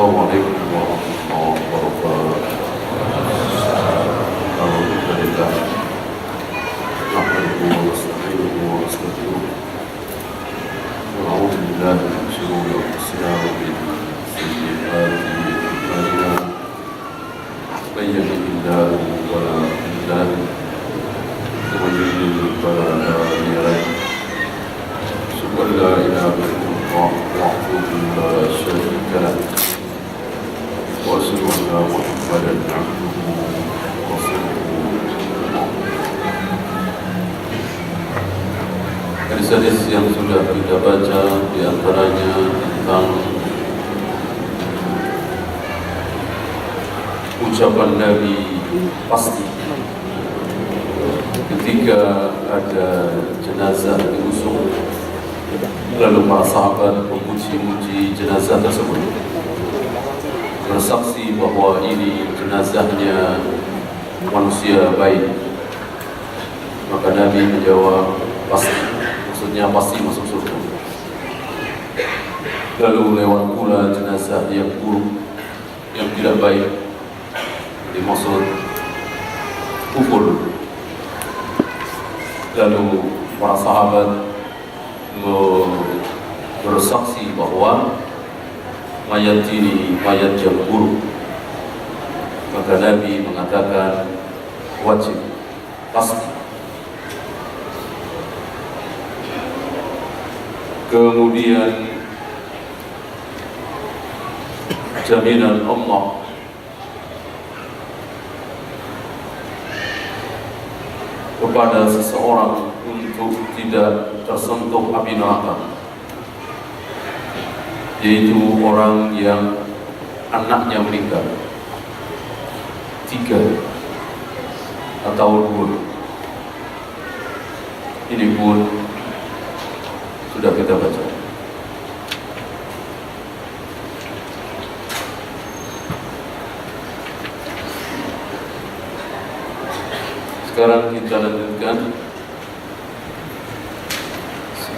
السلام عليكم ورحمة الله وبركاته. الحمد لله نحمده ونستعينه ونستغفره ونعوذ بالله من شرور أنفسنا ومن سيئات أعمالنا. من يهده الله فلا مضل له ومن يضلل فلا هادي له. أشهد أن لا إله إلا الله وحده لا شريك له وأشهد أن محمدا عبده ورسوله. Hadis-hadis yang sudah kita baca di antaranya tentang ucapan Nabi pasti ketika ada jenazah diusung, lalu para sahabat memuji-muji jenazah tersebut, bersaksi bahwa ini jenazahnya manusia baik. Maka Nabi menjawab pasti, maksudnya pasti masuk surga. Lalu lewat pula jenazah yang buruk, yang tidak baik, dimaksud kufur. Lalu para sahabat bersaksi bahwa mayat ini mayat yang buruk. Maka Nabi mengatakan wajib, pasti. Kemudian jaminan Allah kepada seseorang untuk tidak tersentuh api neraka, yaitu orang yang anaknya meninggal 3 atau 2. Ini pun sudah kita baca. Sekarang kita lanjutkan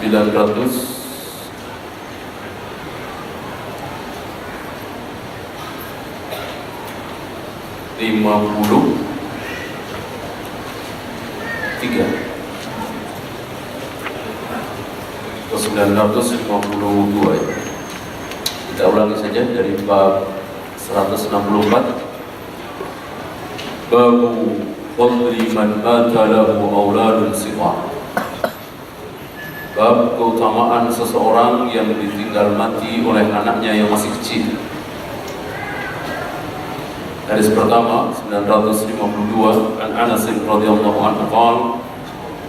953. Ke 952 ya. Kita ulangi saja dari bab 164. Babu fadli man mata lahu auladun sighar. Bab keutamaan seseorang yang ditinggal mati oleh anaknya yang masih kecil. Hadis pertama 952, an Anas radhiyallahu anhu qala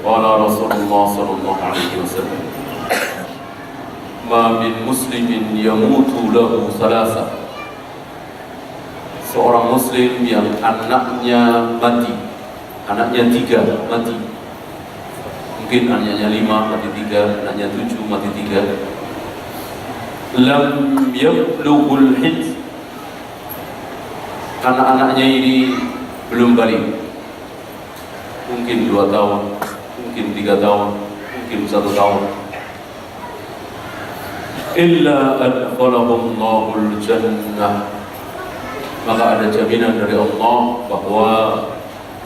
qala Rasulullah sallallahu alaihi wasallam, ma min muslimin yamutu lahu thalatha. Seorang muslim yang anaknya mati, anaknya 3 mati, mungkin anaknya 5 mati 3, anaknya 7 mati 3, lam yablughul hijr, anak-anaknya ini belum balik, mungkin 2 tahun, mungkin 3 tahun, mungkin 1 tahun, illa adkhalahum Allahul jannah, maka ada jaminan dari Allah bahwa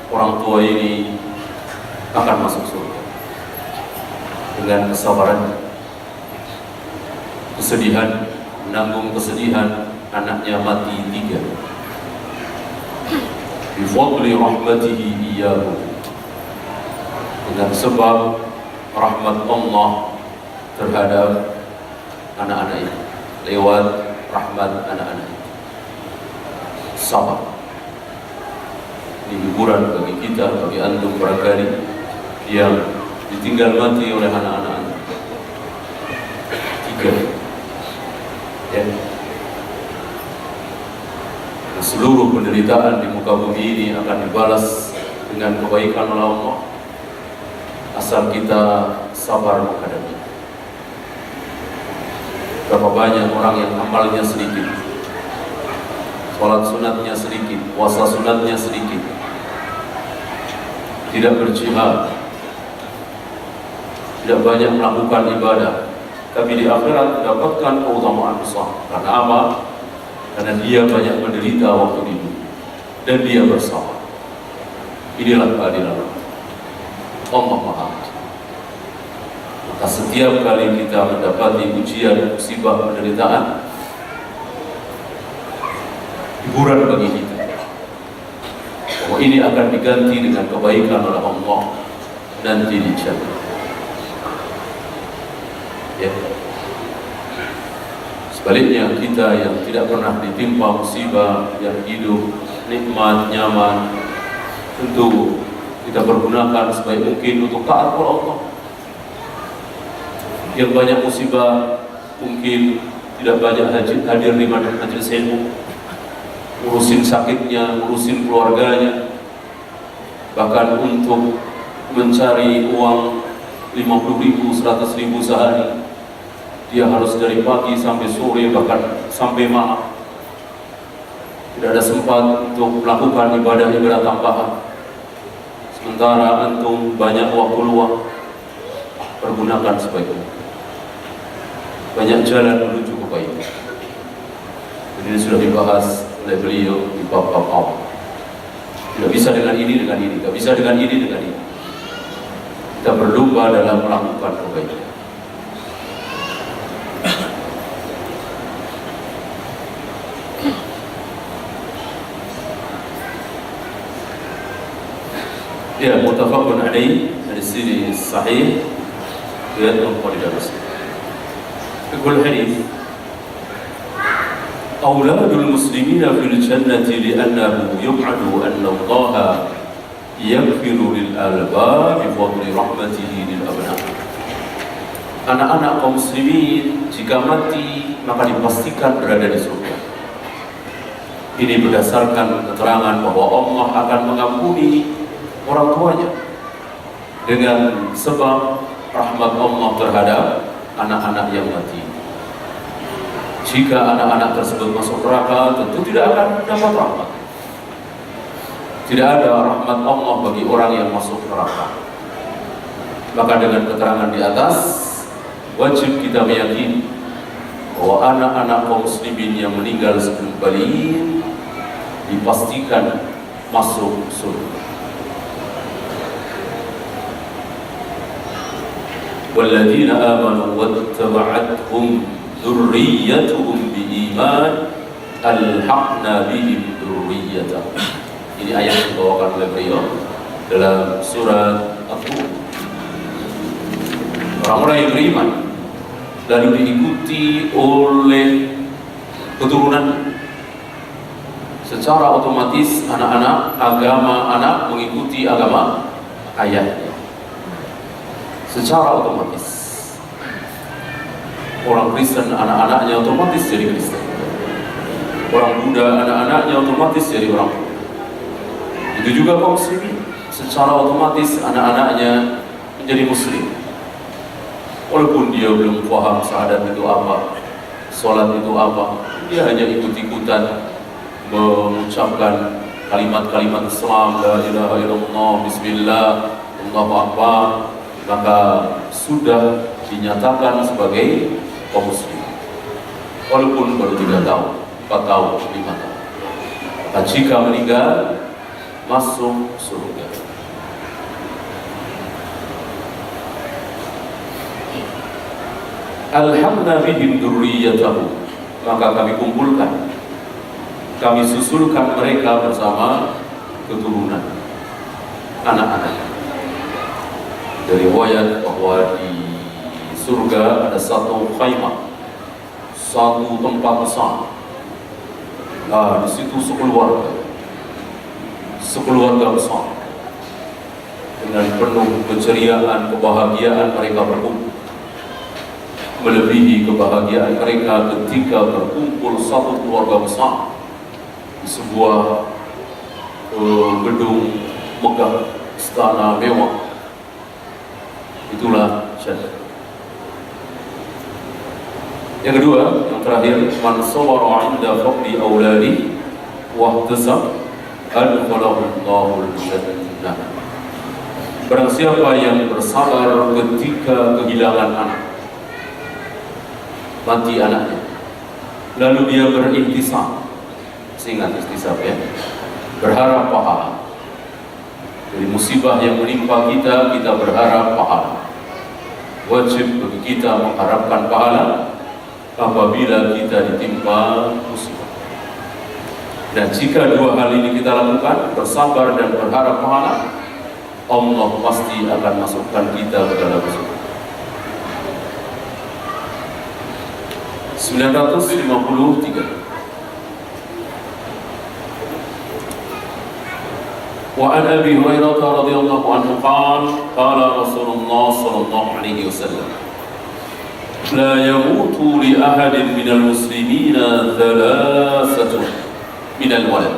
orang tua ini akan masuk surga dengan kesabaran, kesedihan, menanggung kesedihan anaknya mati 3, bifadli rahmatihi iyyahu, dengan sebab rahmat Allah terhadap anak-anak ini, lewat rahmat anak-anak ini. Sabar. Ini hiburan bagi kita, bagi antum barangkali yang ditinggal mati oleh anak-anak 3 ya. Dan seluruh penderitaan di muka bumi ini akan dibalas dengan kebaikan oleh Allah, asal kita sabar menghadapi. Berapa banyak orang yang amalnya sedikit, sholat sunatnya sedikit, puasa sunatnya sedikit, tidak berjihad, tidak banyak melakukan ibadah, tapi di akhirat mendapatkan keutamaan besar. Karena apa? karena dia banyak menderita waktu di dunia dan dia bersabar. Inilah keadilan Allah Maha Adil. Maka setiap kali kita mendapati ujian, musibah, penderitaan, hiburan bagi kita bahwa ini akan diganti dengan kebaikan oleh Allah nanti di jannah. Ya. Sebaliknya kita yang tidak pernah ditimpa musibah, yang hidup nikmat, nyaman, tentu kita pergunakan sebaik mungkin untuk taat kepada Allah. Yang banyak musibah mungkin tidak banyak hadir di majelis ilmu, ngurusin sakitnya, ngurusin keluarganya, bahkan untuk mencari uang 50.000, 100.000 sehari, dia harus dari pagi sampai sore, bahkan sampai malam. Tidak ada sempat untuk melakukan ibadah-ibadah tambahan. Sementara antum banyak waktu luang, pergunakan sebaik-baiknya. Banyak jalan menuju kebaikan. Ini sudah dibahas oleh beliau di bab-bab awal. Tidak bisa dengan ini, tidak bisa dengan ini. Kita berlomba dalam melakukan kebaikan. Ya, muttafaqun alaih, dari sini sahih, riwayat Bukhari dan Muslim. Yaqul hadis, auladul muslimina fil jannati li'annahu yub'adu anna Allah yaghfiru lil albab bi fadli rahmatihi lil abna'. Anak-anak kaum muslimin jika mati maka dipastikan berada di surga. Ini berdasarkan keterangan bahwa Allah akan mengampuni orang tuanya dengan sebab rahmat Allah terhadap anak-anak yang mati. Jika anak-anak tersebut masuk neraka, tentu tidak akan dapat rahmat. Tidak ada rahmat Allah bagi orang yang masuk neraka. Maka dengan keterangan di atas, wajib kita meyakini bahwa anak-anak kaum muslimin yang meninggal sebelum balik dipastikan masuk surga. وَالَّذِينَ آمَنُوا وَاتَّبَعَتْهُمْ ذُرِّيَّتُهُمْ بِإِيمَانٍ أَلْحَقْنَا بِهِمْ ذُرِّيَّتَهُمْ. Ini ayat yang dibawakan oleh beliau dalam surat At-Tur. Orang-orang yang beriman lalu diikuti oleh keturunan, secara otomatis anak-anak agama anak mengikuti agama ayahnya. Secara otomatis orang Kristen anak-anaknya otomatis jadi Kristen, orang Buddha anak-anaknya otomatis jadi orang Buddha. Itu juga kaum muslimin, secara otomatis anak-anaknya menjadi muslim, walaupun dia belum paham syahadat itu apa, sholat itu apa. Dia hanya ikut-ikutan mengucapkan kalimat-kalimat Islam, la ilaha illallah, bismillah, Allahu akbar, maka sudah dinyatakan sebagai kaum muslim, walaupun baru 3 tahun, 4 tahun, 5 tahun. Maka jika meninggal, masuk surga. Alhamna bihim dzurriyyatahum, maka kami kumpulkan, kami susulkan mereka bersama keturunan anak-anak. Dari riwayat bahwa di surga ada satu khaymah, satu tempat besar. Nah, di situ sekeluarga besar dengan penuh keceriaan, kebahagiaan mereka berkumpul, melebihi kebahagiaan mereka ketika berkumpul satu keluarga besar di sebuah gedung megah, istana mewah. Itulah jannah. Yang kedua, yang terakhir, man sabara 'inda faqdi auladi wa ihtasab adkhalahu Allahul jannah. Barang siapa yang bersabar ketika kehilangan anak, mati anaknya, lalu dia berihtisab, Ingat istisab ya, berharap pahala. Dari musibah yang menimpa kita, kita berharap pahala. Wajib bagi kita mengharapkan pahala apabila kita ditimpa musibah. Dan jika dua hal ini kita lakukan, bersabar dan berharap pahala, Allah pasti akan masukkan kita ke dalam surga. 953. وعن أبي هريرة رضي الله عنه قال قال رسول الله صلى الله عليه وسلم لا يموت لأحد من المسلمين ثلاثة من الولد.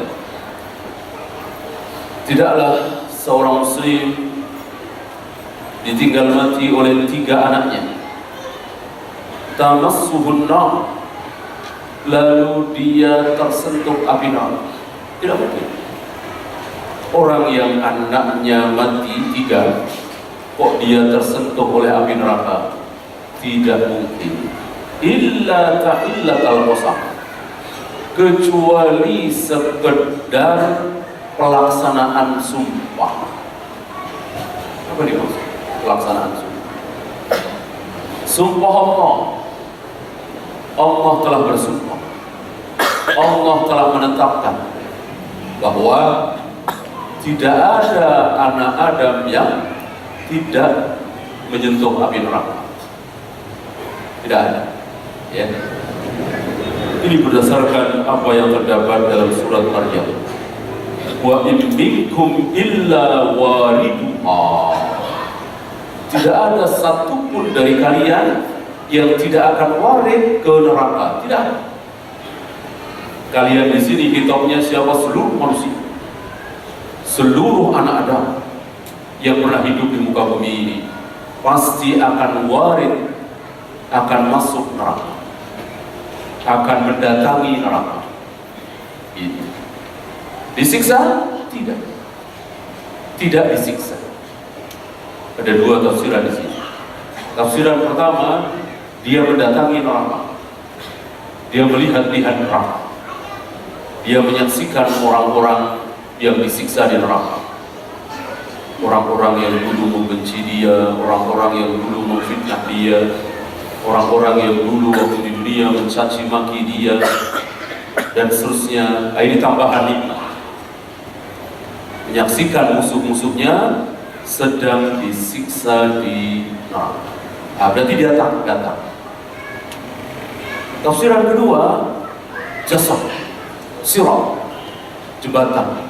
Tidaklah seorang muslim ditinggal mati oleh 3 anaknya. Tamassuhun nar, lalu dia tersentuh api neraka. Tidak mungkin. Orang yang anaknya mati 3, kok dia tersentuh oleh api neraka? Tidak mungkin. Illa tahillatal qasam, kecuali sekedar pelaksanaan sumpah. Apa dimaksud pelaksanaan sumpah? Sumpah Allah telah bersumpah, Allah telah menetapkan bahwa tidak ada anak Adam yang tidak menyentuh api neraka. Tidak ada. Ya. Ini berdasarkan apa yang terdapat dalam surat Maryam. Wa in minkum illa wariduha. Tidak ada satupun dari kalian yang tidak akan warid ke neraka. Tidak ada. Kalian di sini hitungnya siapa? Seluruh manusia. Seluruh anak Adam yang pernah hidup di muka bumi ini pasti akan warid, akan masuk neraka, akan mendatangi neraka. Itu. Disiksa? Tidak. Tidak disiksa. Ada 2 tafsiran di sini. Tafsiran pertama, dia mendatangi neraka. Dia melihat-lihat neraka. Dia menyaksikan orang-orang yang disiksa di neraka. Orang-orang yang dulu membenci dia, orang-orang yang dulu memfitnah dia, orang-orang yang dulu waktu di dunia mencaci maki dia, dan seterusnya. Ini tambahan nikmat. Menyaksikan musuh-musuhnya sedang disiksa di neraka. Berarti dia datang. Tafsiran kedua, jasad, sirat, jembatan.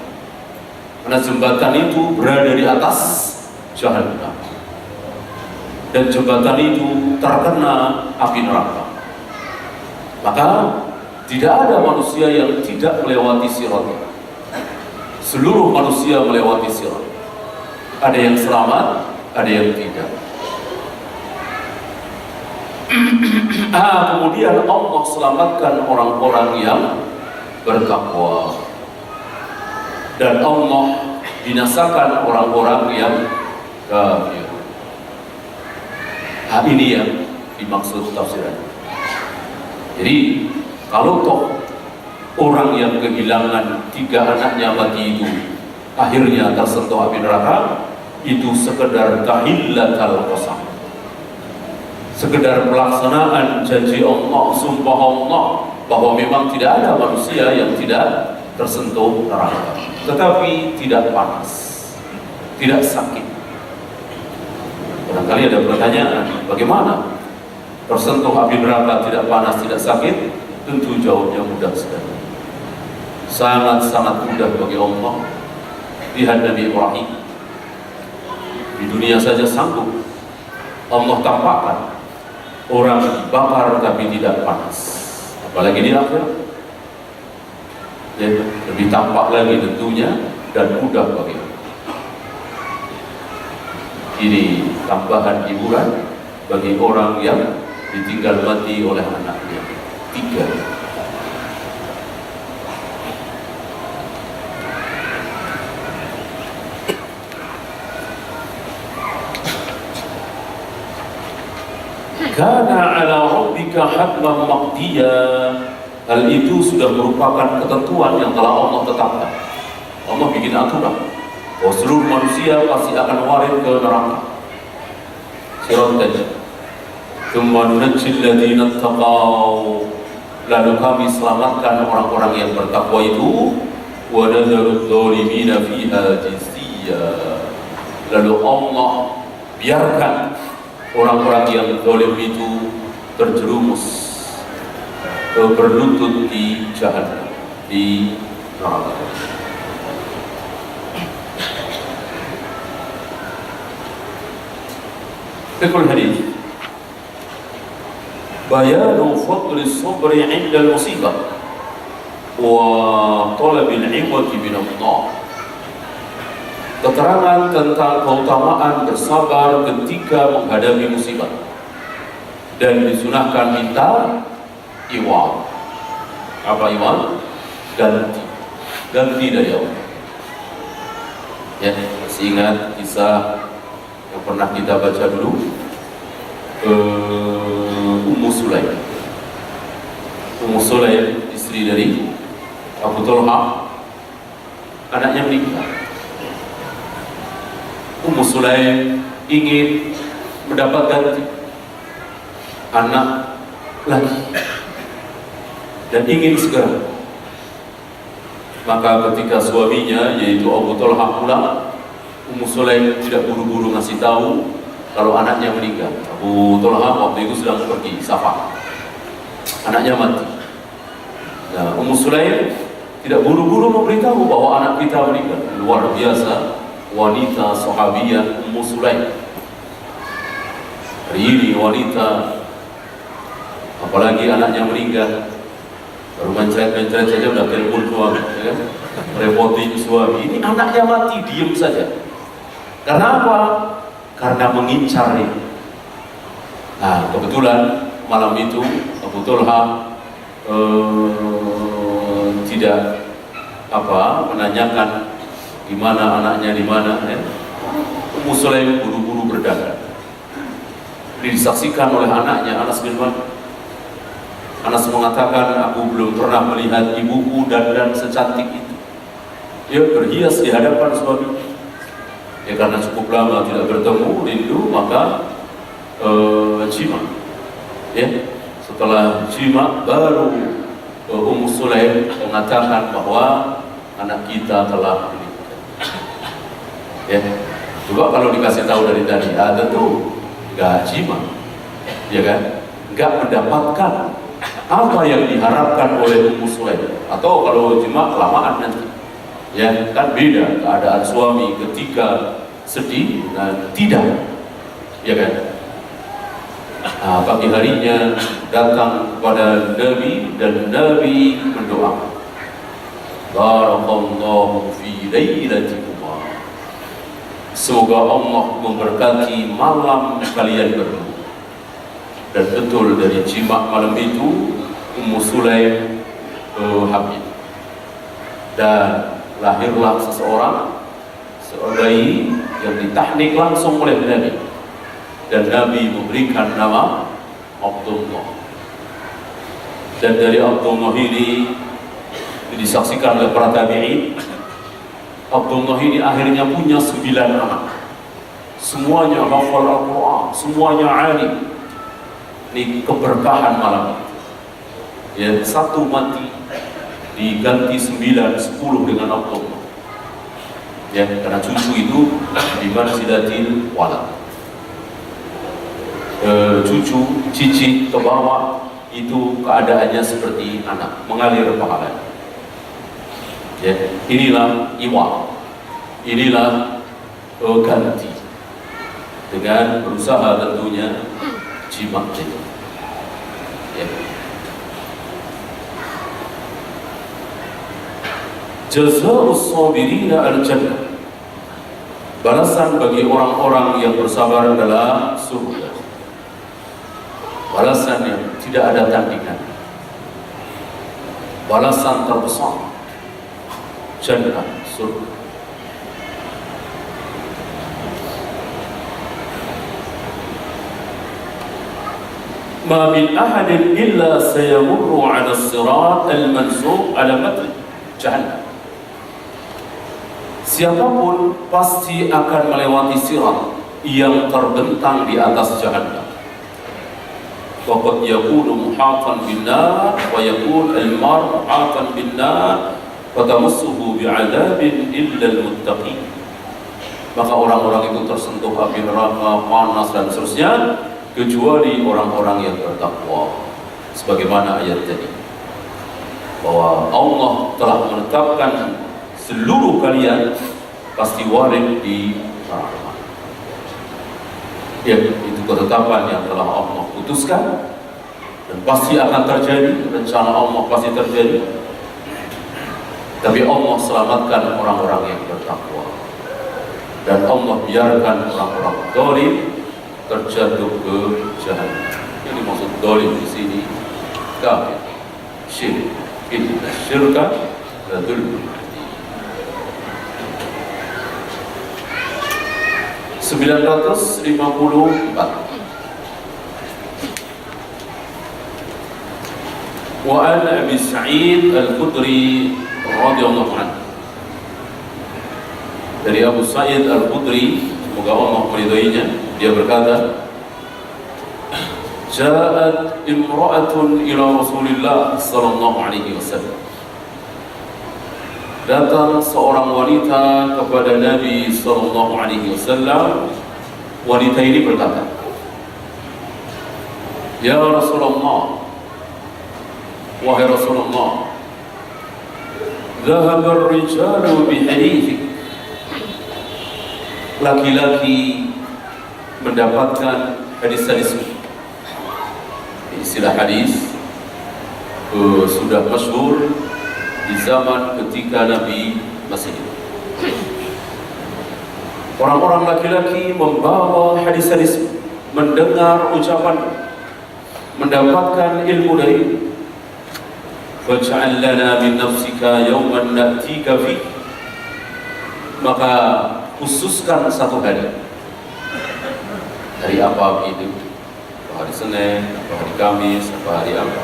Karena jembatan itu berada di atas Jahannam, dan jembatan itu terkena api neraka. Maka tidak ada manusia yang tidak melewati sirat. Seluruh manusia melewati sirat. Ada yang selamat, ada yang tidak. Kemudian Allah selamatkan orang-orang yang bertakwa, dan Allah binasakan orang-orang yang kafir. Ini yang dimaksud tafsiran. Jadi kalau toh orang yang kehilangan 3 anaknya mati itu akhirnya tersentuh api neraka, itu sekedar tahillatal qasam, sekedar pelaksanaan janji Allah, sumpah Allah bahwa memang tidak ada manusia yang tidak tersentuh neraka, tetapi tidak panas, tidak sakit. Barangkali ada pertanyaan, bagaimana tersentuh api neraka tidak panas, tidak sakit? Tentu jawabnya mudah sekali. Sangat-sangat mudah bagi Allah. Lihat Nabi Ibrahim, di dunia saja sanggup Allah tampakkan orang dibakar tapi tidak panas, apalagi di akhirat. Jadi lebih tampak lagi tentunya dan mudah bagi Allah. Ini tambahan hiburan bagi orang yang ditinggal mati oleh anaknya 3. Kana ala rabbika hatman maqdiya. Hal itu sudah merupakan ketentuan yang telah Allah tetapkan. Allah bikin aturan bahwa seluruh manusia pasti akan warid ke neraka. Sirat tadi. Tsumma nunajjil ladzina taqaw. Lalu kami selamatkan orang-orang yang bertakwa itu. Wa nadzaru adh-dhalimina fiha jithiya. Lalu Allah biarkan orang-orang yang zalim itu terjerumus berlutut di jahannam, di neraka. Fikul hadis bayanu fadli sabri 'inda al-musibah wa talabil 'iwati min Allah. Keterangan tentang keutamaan bersabar ketika menghadapi musibah dan disunahkan minta iwad. Apa iwad? Ganti dari Allah. Ya, masih ingat kisah yang pernah kita baca dulu, Ummu Sulaim. Ummu Sulaim, istri dari Abu Talha, anaknya meninggal. Ummu Sulaim ingin mendapat ganti anak lagi dan ingin segera. Maka ketika suaminya yaitu Abu Talha pulang, Ummu Sulaim tidak buru-buru ngasih tahu kalau anaknya meninggal. Abu Talha waktu itu sedang pergi safar, anaknya mati. Nah, Ummu Sulaim tidak buru-buru memberitahu bahwa anak kita meninggal. Luar biasa wanita sahabiyah Ummu Sulaim. Hari ini wanita, apalagi anaknya meninggal, baru mencret-mencret saja udah telepon suami, ya kan? Repotin suami. Ini anaknya mati, diem saja. Karena apa? Karena mengincar dia. Nah, kebetulan malam itu Abu Talha tidak menanyakan di mana anaknya, di mana. Ya. Ummu Sulaim buru-buru berdagang. Ini disaksikan oleh anaknya Anas bin Malik. Anas mengatakan, aku belum pernah melihat ibuku dandan secantik itu. Dia berhias di hadapan suami. Ya karena cukup lama tidak bertemu, rindu, maka jima. Ya, setelah jima baru Ummu Sulaim mengatakan bahwa anak kita telah meninggal. Ya, coba kalau dikasih tahu dari tadi, tentu nggak jima, ya kan? Nggak mendapatkan apa yang diharapkan oleh Ummu Sulaim. Atau kalau jima kelamaan nanti, ya kan beda keadaan suami ketika sedih dan tidak, ya kan? Nah, pagi harinya datang kepada Nabi dan Nabi mendoakan, Barakallahu fi lailatikuma. Semoga Allah memberkati malam kalian berdua. Dan betul dari jima malam itu Ummu Sulaim hamil. Dan lahirlah seorang bayi yang ditahnik langsung oleh Nabi. Dan Nabi memberikan nama Abdullah. Dan dari Abdullah ini disaksikan oleh para tabi'in, Abdullah ini akhirnya punya 9 anak. Semuanya hafal Al-Quran, semuanya alim. Ini keberkahan malam. Ya, satu mati diganti 9, 10 dengan Abdullah. Ya, karena cucu itu di manzilatil walad. Cucu, cicit ke bawah itu keadaannya seperti anak, mengalir pahalanya. Ya, inilah iwal, inilah ganti dengan berusaha tentunya jima. Ya. Jazaa'us sabirina al-jannah. Balasan bagi orang-orang yang bersabar adalah surga. Balasan yang tidak ada tandingan. Balasan terbesar, jannah, surga. ma min ahadin illa sayamurru 'ala as-sirat al-mansub 'ala matn jahannam. Siapapun pasti akan melewati sirat yang terbentang di atas jahannam. Waqad yakunu muhatan bin-nar wa yakun al-mar muhatan bin-nar wa tamassuhu bi'adzabin illa al-muttaqin. Maka orang-orang itu tersentuh api neraka, panas dan seterusnya, kecuali orang-orang yang bertakwa. Sebagaimana ayat tadi, bahwa Allah telah menetapkan seluruh kalian pasti warid di neraka. Ya, itu ketetapan yang telah Allah putuskan dan pasti akan terjadi, rencana Allah pasti terjadi. Tapi Allah selamatkan orang-orang yang bertakwa, dan Allah biarkan orang-orang zalim terjatuh ke jahannam. Ini maksud zalim di sini kafir, syirik, inna syirka la dzulmun. 954. Wa an Abi Sa'id Al-Khudri radhiyallahu anhu. Dari Abu Sa'id Al-Khudri, semoga Allah meridainya, dia berkata, Ja'at imra'atun ila Rasulillah sallallahu alaihi wasallam. Datang seorang wanita kepada Nabi sallallahu alaihi wasallam. Wanita ini berkata, Ya Rasulullah, wahai Rasulullah, dhahaba ar-rijalu bihadithik. Laki-laki mendapatkan hadis-hadismu. Istilah hadis sudah masyhur di zaman ketika Nabi masih hidup. Orang-orang laki-laki membawa hadis-hadis, mendengar ucapan, mendapatkan ilmu dari. Faj'al lana min nafsika yawman na'tika fi. Maka khususkan satu hari. Hari apa itu? Hari Senin, atau hari Kamis, atau hari apa?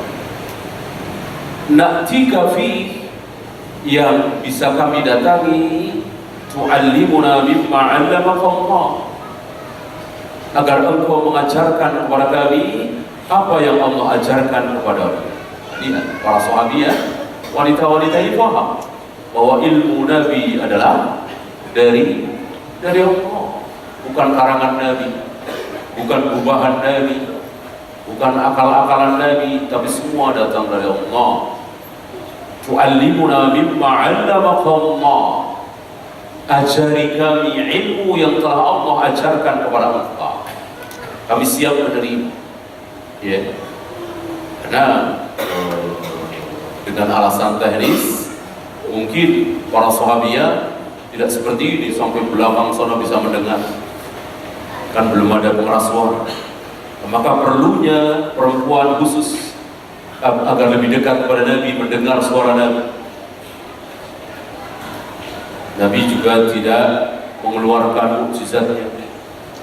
Na'tika fi, yang bisa kami datangi, tu'allimuna mimma 'allamaka Allah, agar engkau mengajarkan kepada kami apa yang Allah ajarkan kepadamu. Lihat, para sahabiah, wanita-wanita ini paham bahwa ilmu Nabi adalah dari Allah, bukan karangan Nabi, bukan gubahan Nabi, bukan akal-akalan Nabi, tapi semua datang dari Allah. Tu'allimuna mimma 'allamaka Allah, ajari kami ilmu yang telah Allah ajarkan kepada engkau. Kami siap menerima. Ya. Karena dengan alasan teknis, mungkin para sahabiah tidak seperti ini, sampai belakang sana bisa mendengar, kan belum ada pengeras suara. Maka perlunya perempuan khusus agar lebih dekat kepada Nabi, mendengar suara Nabi. Nabi juga tidak mengeluarkan mukjizatnya,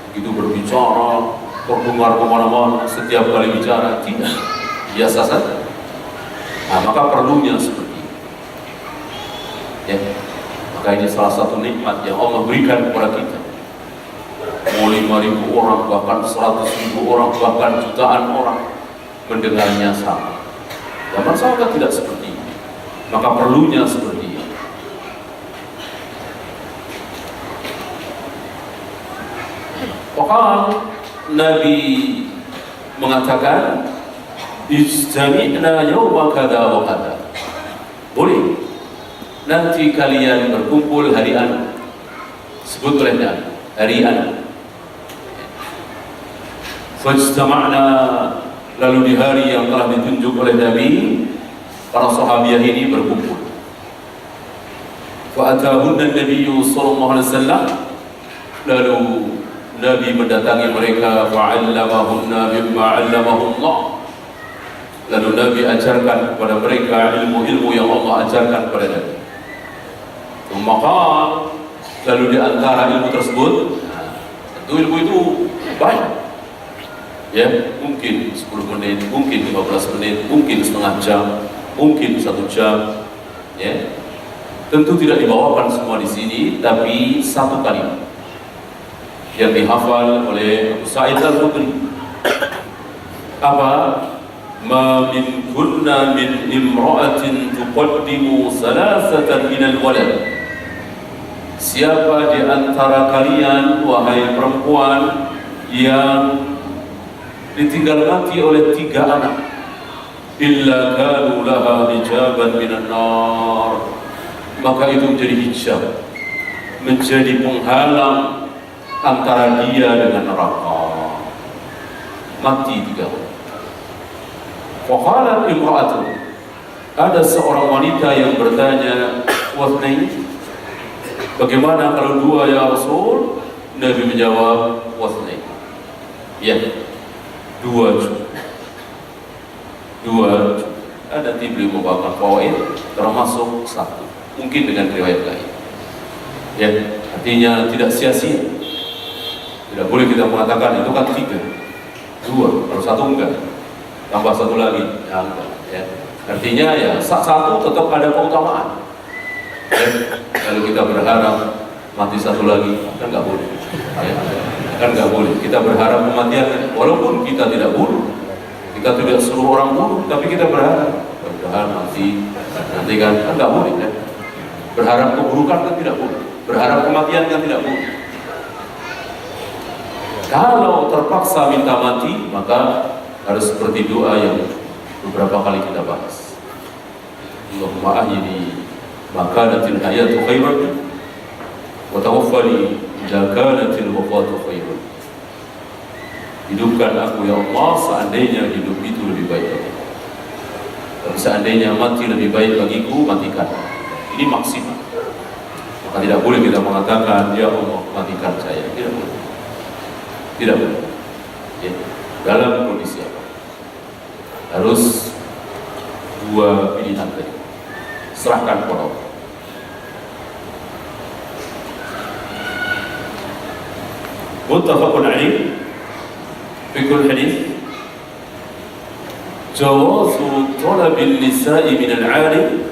begitu berbicara terdengar kemana-mana setiap kali bicara, tidak, biasa saja. Nah, maka perlunya seperti ini. Ya. Maka ini salah satu nikmat yang Allah berikan kepada kita. Mau 5.000 orang, bahkan 100.000 orang, bahkan jutaan orang mendengarnya sama. Zaman sahabat tidak seperti ini. Maka perlunya seperti ini. Maka Nabi mengatakan, Ijtami'na yawma kada wa kada. Boleh, nanti kalian berkumpul hari anu. Sebut olehnya hari anu. Fajtama'na, lalu di hari yang telah ditunjuk oleh Nabi, para sahabiah ini berkumpul. Fa'atahunna Nabiyyu sallallahu alaihi wasallam, lalu Nabi mendatangi mereka, fa'allamahunna mimma 'allamahullah. Lalu Nabi ajarkan kepada mereka ilmu-ilmu yang Allah ajarkan kepada Nabi. Maka lalu di antara ilmu tersebut, tentu ilmu itu banyak. Ya, mungkin 10 menit, mungkin 15 menit, mungkin setengah jam, mungkin 1 jam. Ya, tentu tidak dibawakan semua di sini, tapi satu kalimat yang dihafal oleh Abu Sa'id Al-Khudri. Apa? Ma min kunna min imra'atin tuqaddimu salasatan minal walad. Siapa di antara kalian, wahai perempuan, yang ditinggal mati oleh 3 anak, illa kanu laha hijaban minan nar, maka itu menjadi hijab, menjadi penghalang antara dia dengan neraka. Mati 3 orang. Faqalat imra'atun, ada seorang wanita yang bertanya, wasnain, bagaimana kalau 2 ya Rasul? Nabi menjawab, wasnain, ya, 2 cukup. 2 cukup. Ada beliau membawakan fawaid, termasuk 1, mungkin dengan riwayat lain. Ya, artinya tidak sia-sia. Tidak boleh kita mengatakan itu kan 3, 2, kalau 1 enggak, tambah 1 lagi, ya enggak. Ya. Artinya ya 1 tetap ada keutamaan. Ya. Kalau kita berharap mati 1 lagi, kan nggak boleh. Ya. Kan nggak boleh. Kita berharap kematian, walaupun kita tidak bunuh, kita tidak suruh orang bunuh, tapi kita berharap mati nanti kan nggak boleh. Ya. Berharap keburukan kan tidak boleh. Berharap kematian kan tidak boleh. Kalau terpaksa minta mati, maka harus seperti doa yang beberapa kali kita bahas. Allahumma ahyini ma kanatil hayatu khairan wa tawaffani idza kanatil wafatu khairan. Hidupkan aku ya Allah seandainya hidup itu lebih baik bagiku. Dan seandainya mati lebih baik bagiku, matikan. Ini maksimal. Maka tidak boleh kita mengatakan ya Allah matikan saya. Tidak boleh. Tidak boleh. Ya. Dalam kondisi apa? Harus 2 pilihan tadi. Serahkan kepada Allah. Muttafaqun alaih. Fikul hadis. Jawazu talabil nisa'i min al-'alim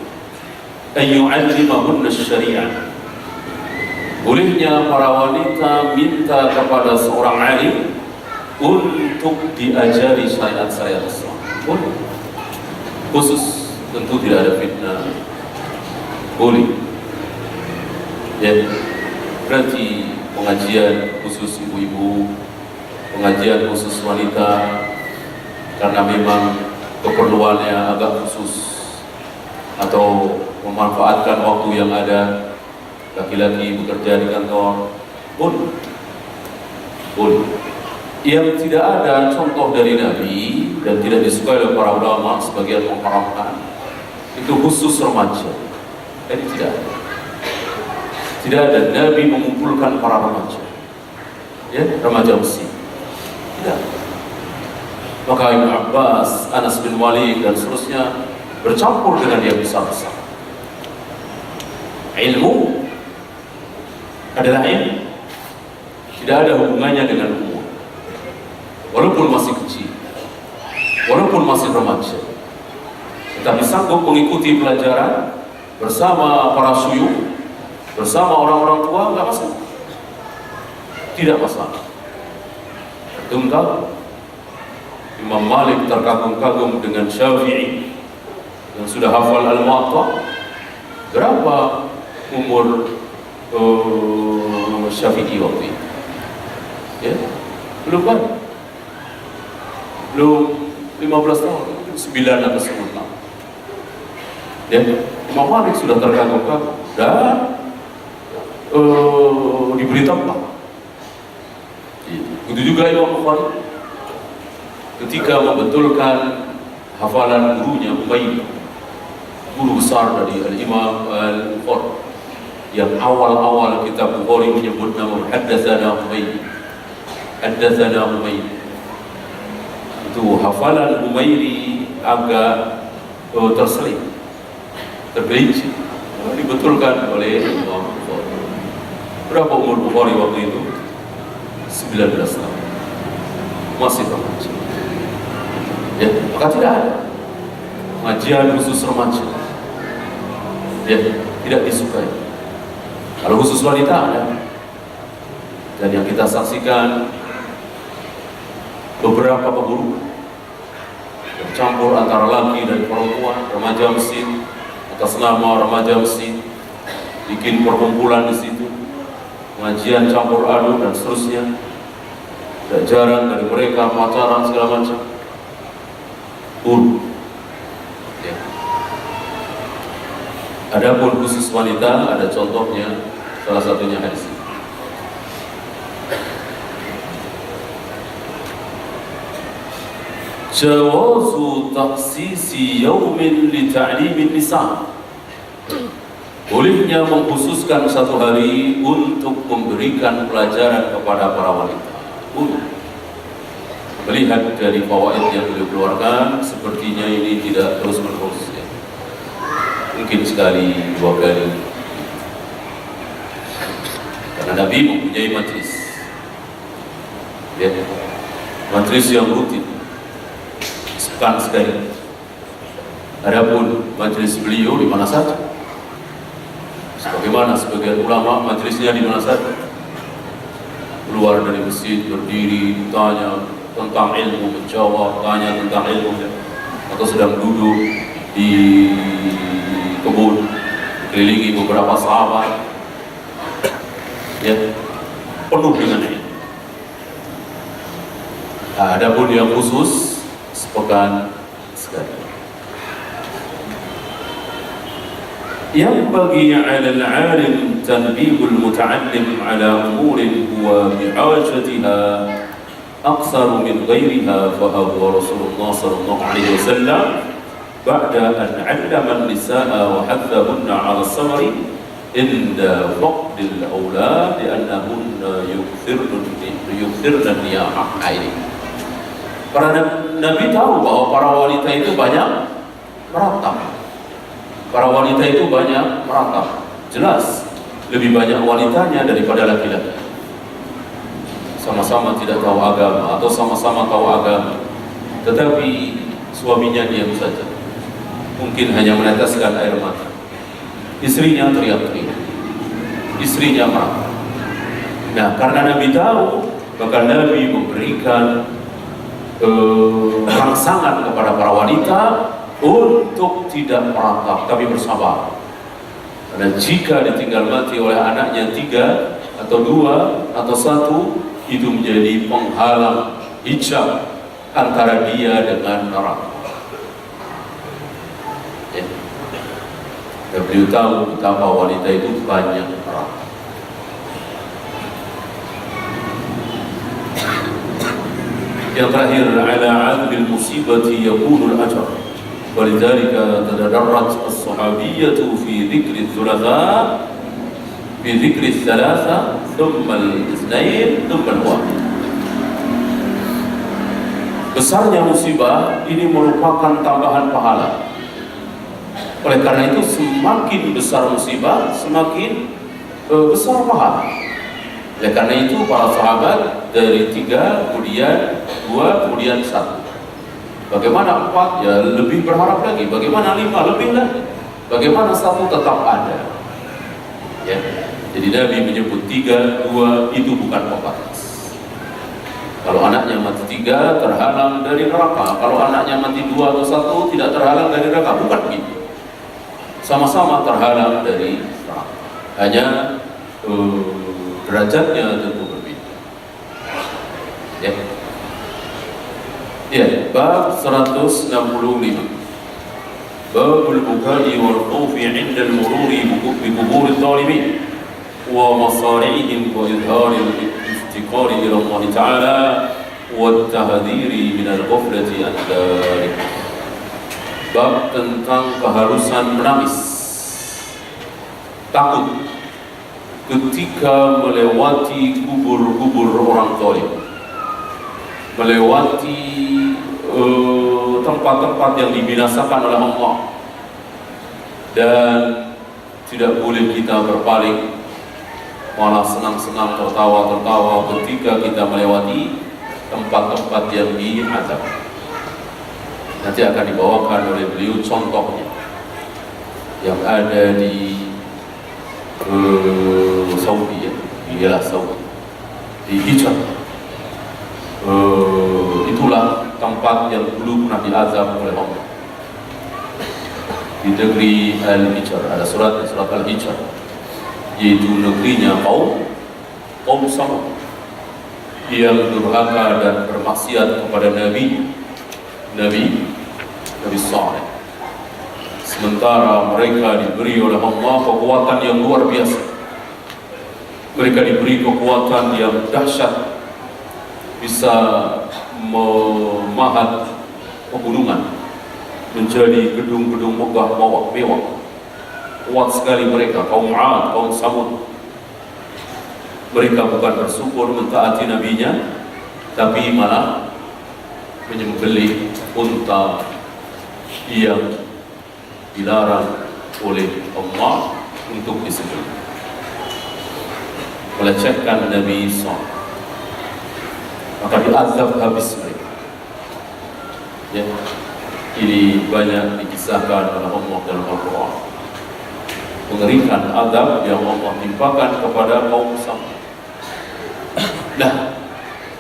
an yu'allimahunna asy-syari'ah. Bolehnya para wanita minta kepada seorang alim untuk diajari syariat-syariat Islam. Boleh. Khusus, tentu tidak ada fitnah. Boleh. Ya, berarti pengajian khusus ibu-ibu, pengajian khusus wanita, karena memang keperluannya agak khusus, atau memanfaatkan waktu yang ada, laki-laki bekerja di kantor, boleh. Boleh. Yang tidak ada contoh dari Nabi dan tidak disukai oleh para ulama, sebagian mengharamkan, itu khusus remaja. Jadi tidak ada. Tidak ada Nabi mengumpulkan para remaja, ya, remaja Mesir. Tidak. Maka Ibn Abbas, Anas bin Malik dan seterusnya bercampur dengan yang besar-besar. Ilmu adalah ilmu, tidak ada hubungannya dengan umur. Walaupun masih kecil, walaupun masih remaja, tetapi sanggup mengikuti pelajaran bersama para syuyukh, bersama orang-orang tua, nggak masalah. Tidak masalah. Tunggal Imam Malik terkagum-kagum dengan Syafi'i yang sudah hafal Al-Muwatta. Berapa umur Syafi'i waktu itu? Ya, belum banyak. Belum 15 tahun, 9 atau 10 tahun. Ya, Imam Malik sudah terkagum-kagum dan diberi tempat. Begitu juga Imam Bukhari ketika membetulkan hafalan gurunya Ubaid, guru besar dari Al-Imam Al-Bukhari, yang awal-awal kitab Bukhari menyebut nama Haddatsana Ubaid. Haddatsana Ubaid. Itu hafalan Ubaidi agak terselit, tergelincir, dibetulkan oleh Imam Bukhari. Berapa umur Bukhari waktu itu? 19 tahun. masih remaja. Ya, maka tidak ada pengajian khusus remaja. Ya, tidak disukai. Kalau khusus wanita ada. Dan yang kita saksikan beberapa keburukan bercampur antara laki dan perempuan, remaja masjid atas nama remaja masjid, bikin perkumpulan di situ, pengajian campur aduk dan seterusnya. Tidak jarang dari mereka pacaran segala macam. Ya. Adapun khusus wanita ada contohnya, salah satunya hadis. Jawazu taksisi yaumin li ta'limin nisa. Bolehnya mengkhususkan satu hari untuk memberikan pelajaran kepada para wanita. Melihat dari fawaid yang beliau keluarkan, sepertinya ini tidak terus menerus. Ya. Mungkin sekali, dua kali. Karena Nabi mempunyai majlis. Ya. Majlis yang rutin. Sekali. Adapun majelis beliau di mana saja, sebagaimana sebagian ulama majelisnya di mana saja, keluar dari masjid berdiri ditanya tentang ilmu, menjawab, tanya tentang ilmu, atau sedang duduk di kebun kelilingi beberapa sahabat, ya, penuh dengan ini. Adapun yang khusus sepekan sekali. Yang bagi 'ala al-'alim tanbihul muta'allim 'ala umurin huwa bihajatiha akthar min ghayriha fa huwa Rasulullah sallallahu alaihi wasallam ba'da an 'allama an-nisaa wa haddahunna 'ala as-sabri inda faqdil awlad li'annahunna yukthirna an-niyahah. Para Nabi tahu bahwa para wanita itu banyak meratap. Para wanita itu banyak meratap. Jelas, lebih banyak wanitanya daripada laki-laki. Sama-sama tidak tahu agama atau sama-sama tahu agama, tetapi suaminya diam saja. Mungkin hanya meneteskan air mata. Istrinya teriak-teriak. Istrinya marah. Nah, karena Nabi tahu, maka Nabi memberikan rangsangan kepada para wanita untuk tidak meratap tapi bersabar. Karena jika ditinggal mati oleh anaknya 3 atau 2 atau 1, itu menjadi penghalang hijab antara dia dengan neraka. Ya. Dan beliau tahu betapa wanita itu banyak meratap. Yang terakhir, ala 'adbil musibati yakunul ajr. Walidzalika tadadarrat as-sahabiyyatu fi dzikri ats-tsulatsa fi dzikri ats-tsalatsa thumma al-itsnain thumma al-wahid. Besarnya musibah ini merupakan tambahan pahala. Oleh karena itu semakin besar musibah, semakin besar pahala. Oleh karena itu para sahabat dari 3 kemudian 2 kemudian 1. Bagaimana 4? Ya lebih berharap lagi. Bagaimana 5? Lebih lagi. Bagaimana 1 tetap ada. Ya. Jadi Nabi menyebut 3, 2 itu bukan pembatas. Kalau anaknya mati 3 terhalang dari neraka. Kalau anaknya mati 2 atau 1 tidak terhalang dari neraka. Bukan begitu. Sama-sama terhalang dari neraka. Hanya derajatnya tentu berbeda. Ya. Ya, bab 165. Babul bukai wal khawfi 'inda al-mururi bi qubur adh-dhalimin wa masari'ihim wa izhar al-iftiqar ila Allah Ta'ala wa at-tahdhiri min al-ghaflati an dhalik. Bab tentang keharusan menangis, takut ketika melewati kubur-kubur orang zalim, melewati tempat-tempat yang dibinasakan oleh Allah, dan tidak boleh kita berpaling malah senang-senang tertawa-tertawa ketika kita melewati tempat-tempat yang diazab. Nanti akan dibawakan oleh beliau contohnya yang ada di Saudi, ya, ialah Saudi, di Hijaz. Itulah tempat yang dulu pernah diazab oleh Allah. Di negeri Al-Hijaz, ada surat Al-Hijaz, yaitu negerinya kaum Samud yang durhaka dan bermaksiat kepada Nabi Saleh. Sementara mereka diberi oleh Allah kekuatan yang luar biasa. Mereka diberi kekuatan yang dahsyat, bisa memahat pegunungan menjadi gedung-gedung megah mewah. Kuat sekali mereka, kaum 'Ad, kaum Samud. Mereka bukan bersyukur mentaati nabinya, tapi malah menyembelih unta yang dilarang oleh Allah untuk disembelih, melecehkan Nabi SAW. Maka diazab habis mereka. Ya, ini banyak dikisahkan oleh Allah dalam Al-Quran. Mengerikan azab yang Allah timpakan kepada kaum Samud. Nah,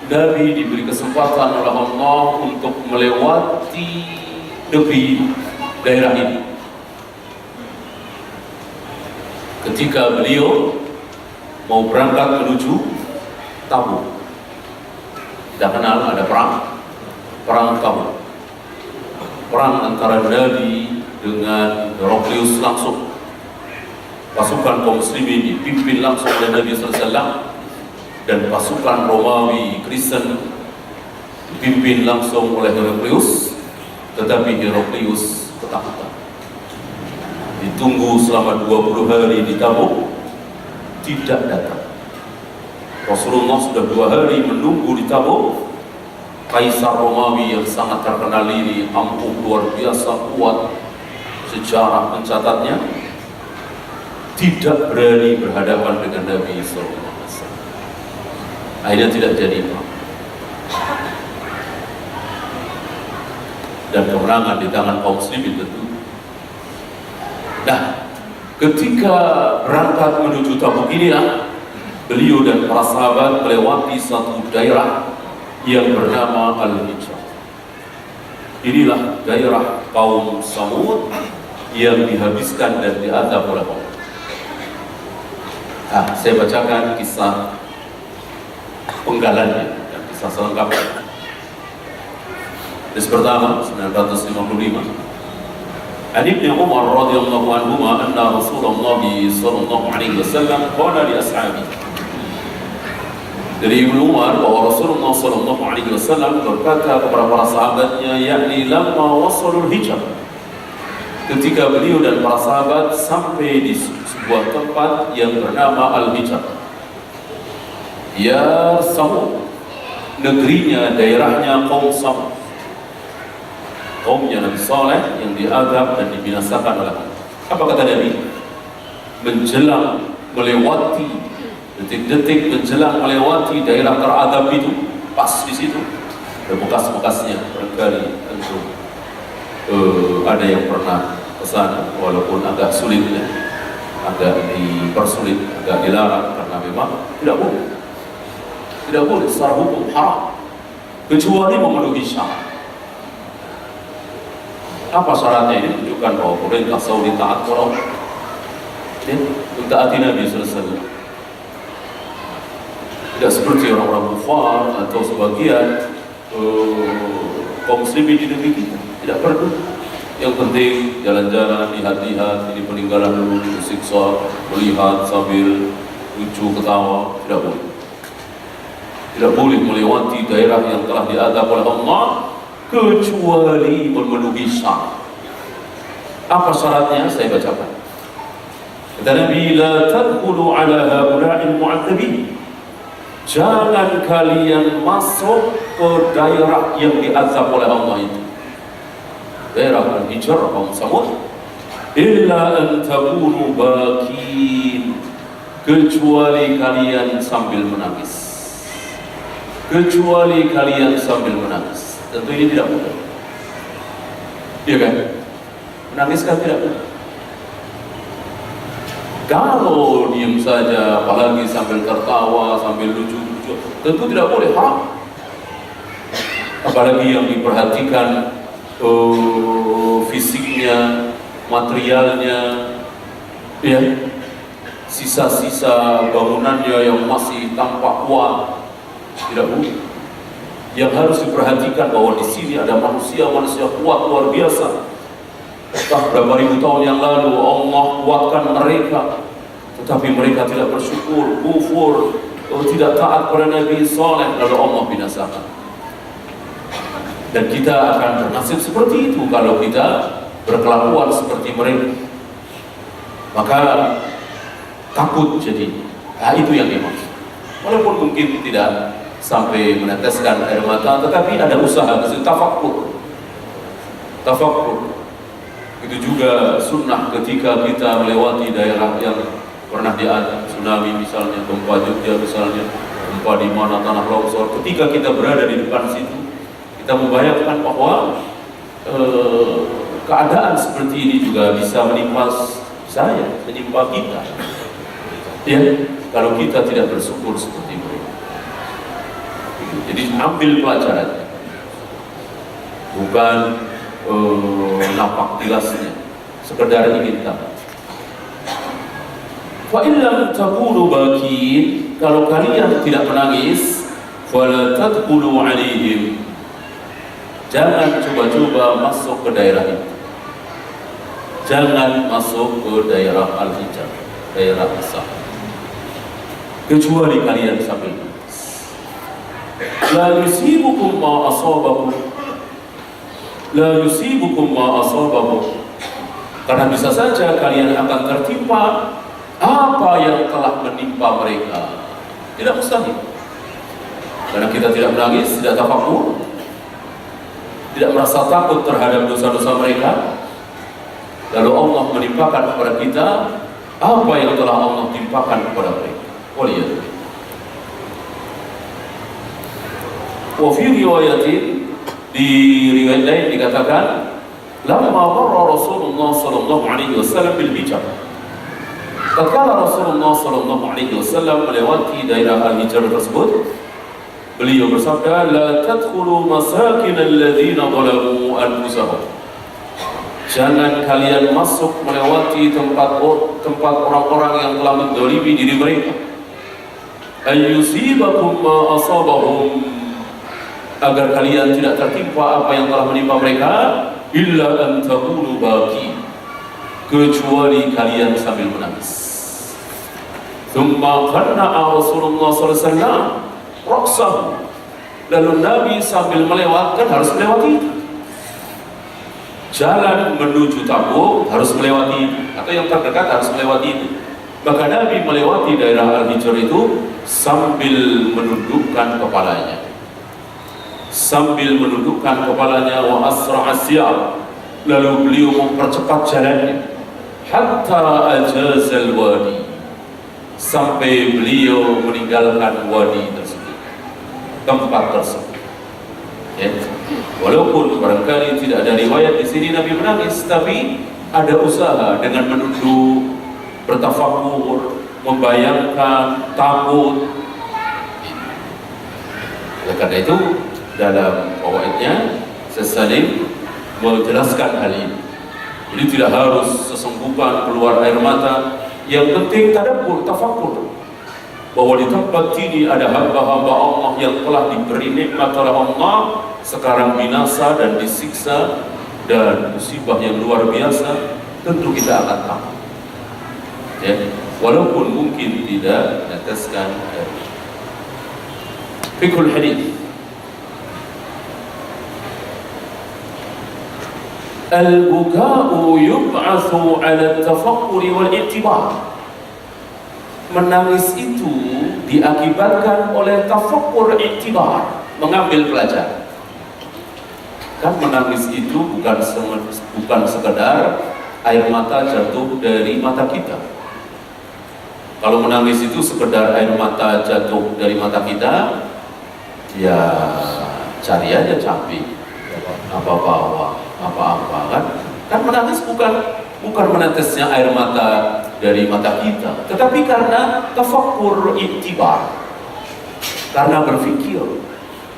Nabi diberi kesempatan oleh Allah untuk melewati negeri daerah ini. Ketika beliau mau berangkat menuju Tabuk, kita kenal ada perang Tabuk, perang antara Nabi dengan Heraklius langsung. Pasukan kaum muslimin dipimpin langsung oleh Nabi SAW, dan pasukan Romawi Kristen dipimpin langsung oleh Heraklius. Tetapi Heraklius ketakutan. Ditunggu selama 20 hari di Tabuk, tidak datang. Rasulullah sudah 2 hari menunggu di Tabuk. Kaisar Romawi yang sangat terkenal ini, ampuh luar biasa kuat, sejarah mencatatnya, tidak berani berhadapan dengan Nabi SAW. Akhirnya tidak jadi perang, dan kemenangan di tangan kaum muslimin tentu. Nah, ketika berangkat menuju Tabuk inilah beliau dan para sahabat melewati satu daerah yang bernama Al-Hijaz. Inilah daerah kaum Samud yang dihabiskan dan diazab oleh Allah. Nah, saya bacakan kisah penggalannya dan kisah selengkapnya. Hadis pertama 955. An Ibnu Umar radhiyallahu anhuma anna Rasulullah sallallahu alaihi wasallam qala li ashabihi. Dari Ibnu Umar bahwa Rasulullah sallallahu alaihi wasallam berkata kepada para sahabatnya, yakni lamma wasalul Hijaz, ketika beliau dan para sahabat sampai di sebuah tempat yang bernama Al-Hijaz. Ya Samud, negerinya, daerahnya kaum Samud, kaumnya Nabi Saleh yang diazab dan dibinasakan oleh Allah. Apa kata Nabi? Menjelang melewati, detik-detik menjelang melewati daerah terazab itu, pas di situ ada bekas-bekasnya. Barangkali tentu ada yang pernah ke sana, walaupun agak sulit, ya, agak dipersulit, agak dilarang karena memang tidak boleh secara hukum haram kecuali memenuhi syarat. Apa syaratnya? Ini menunjukkan bahwa pemerintah Saudi taat kepada Allah, ya, mentaati Nabi SAW. Tidak seperti orang-orang kufar atau sebagian kaum muslimin di negeri kita. Tidak perlu. Yang penting jalan-jalan, lihat-lihat, ini peninggalan dulu, disiksa, melihat sambil lucu, ketawa. Tidak boleh. Tidak boleh melewati daerah yang telah diazab oleh Allah kecuali memenuhi syarat. Apa syaratnya? Saya bacakan. Kata Nabi, la tadkhulu ala haula'il mu'adzabin. Jangan kalian masuk ke daerah yang diazab oleh Allah itu. Daerah Al-Hijaz, kaum Samud. Illa an takunu bakin, kecuali kalian sambil menangis. kecuali kalian sambil menangis. Tentu ini tidak mudah, iya kan? Menangis kan tidak mudah. Kalau diam saja, apalagi sambil tertawa, sambil lucu-lucu, tentu tidak boleh, haram. Apalagi yang diperhatikan fisiknya, materialnya, ya, sisa-sisa bangunannya yang masih tampak kuat, tidak boleh. Yang harus diperhatikan bahwa di sini ada manusia kuat luar biasa. Entah berapa ribu tahun yang lalu Allah kuatkan mereka, tetapi mereka tidak bersyukur, kufur, tidak taat pada Nabi Saleh, lalu Allah binasakan. Dan kita akan bernasib seperti itu kalau kita berkelakuan seperti mereka. Maka takut jadi. Nah, itu yang dimaksud. Walaupun mungkin tidak sampai meneteskan air mata, tetapi ada usaha, tafakkur. Tafakkur. Itu juga sunnah ketika kita melewati daerah yang pernah diadap tsunami misalnya, gempa Jogja misalnya, gempa di mana tanah longsor. Ketika kita berada di depan situ, kita membayangkan bahwa keadaan seperti ini juga bisa menimpa saya, menimpa kita. Ya, kalau kita tidak bersyukur seperti mereka. Jadi ambil pelajaran, bukan napak tilasnya, sekedar ingin tahu. Fa illam takunu bakin, kalau kalian tidak menangis, fala tadkhulu alaihim, jangan coba-coba masuk ke daerah itu. Jangan masuk ke daerah Al-Hijr, daerah Asah, kecuali kalian sambil menangis. La yusibukum ma asabakum, la yusibukum ma asabakum, karena bisa saja kalian akan tertimpa apa yang telah menimpa mereka. Tidak mustahil, karena kita tidak menangis, tidak tafakkur, tidak merasa takut terhadap dosa-dosa mereka, lalu Allah menimpakan kepada kita apa yang telah Allah timpakan kepada mereka. Waliyadzubillah. Wa fi riwayatin, di riwayat lain dikatakan, lamma marra Rasulullah sallallahu alaihi wasallam bil Hijr, tatkala Rasulullah sallallahu alaihi wasallam melewati daerah Al-Hijr tersebut, beliau bersabda, la tadkhulu masakin alladziina zalamu anfusahum, jangan kalian masuk melewati tempat orang-orang yang telah menzalimi diri mereka. Ayyusibakum ma asabahum, agar kalian tidak tertimpa apa yang telah menimpa mereka, illa an taqulu baki, kecuali kalian sambil menangis. Thumma qanna'a Rasulullah sallallahu alaihi wasallam ra'sahu, lalu Nabi sambil melewatkan, harus melewati jalan menuju Tabuk, harus melewati, atau yang terdekat harus melewati itu. Maka Nabi melewati daerah Al-Hijr itu sambil menundukkan kepalanya, wa asra'a siyar, lalu beliau mempercepat jalannya, hatta ajazal wadi, sampai beliau meninggalkan wadi tersebut, tempat tersebut. Ya. Walaupun barangkali tidak ada riwayat di sini Nabi menangis, tapi ada usaha dengan menunduk, bertafakur, membayangkan, takut. Oleh karena itu, dalam fawaidnya Salim menjelaskan hal ini. Jadi tidak harus sesenggukan keluar air mata, yang penting tadabbur, tafakur, bahwa di tempat ini ada hamba-hamba Allah yang telah diberi nikmat oleh Allah, sekarang binasa dan disiksa dan musibah yang luar biasa. Tentu kita akan takut, ya, walaupun mungkin tidak meneteskan air. Fiqhul hadits. Al-buka'u yub'atsu 'ala at-tafakkur wal-i'tibar, menangis itu diakibatkan oleh tafakkur, i'tibar, mengambil pelajaran. Kan menangis itu bukan sekedar air mata jatuh dari mata kita. Kalau menangis itu sekedar air mata jatuh dari mata kita, ya cari aja cabai, apa bawang, apa kan? Kan menangis bukan menetesnya air mata dari mata kita, tetapi karena tafakkur, iktibar, karena berpikir,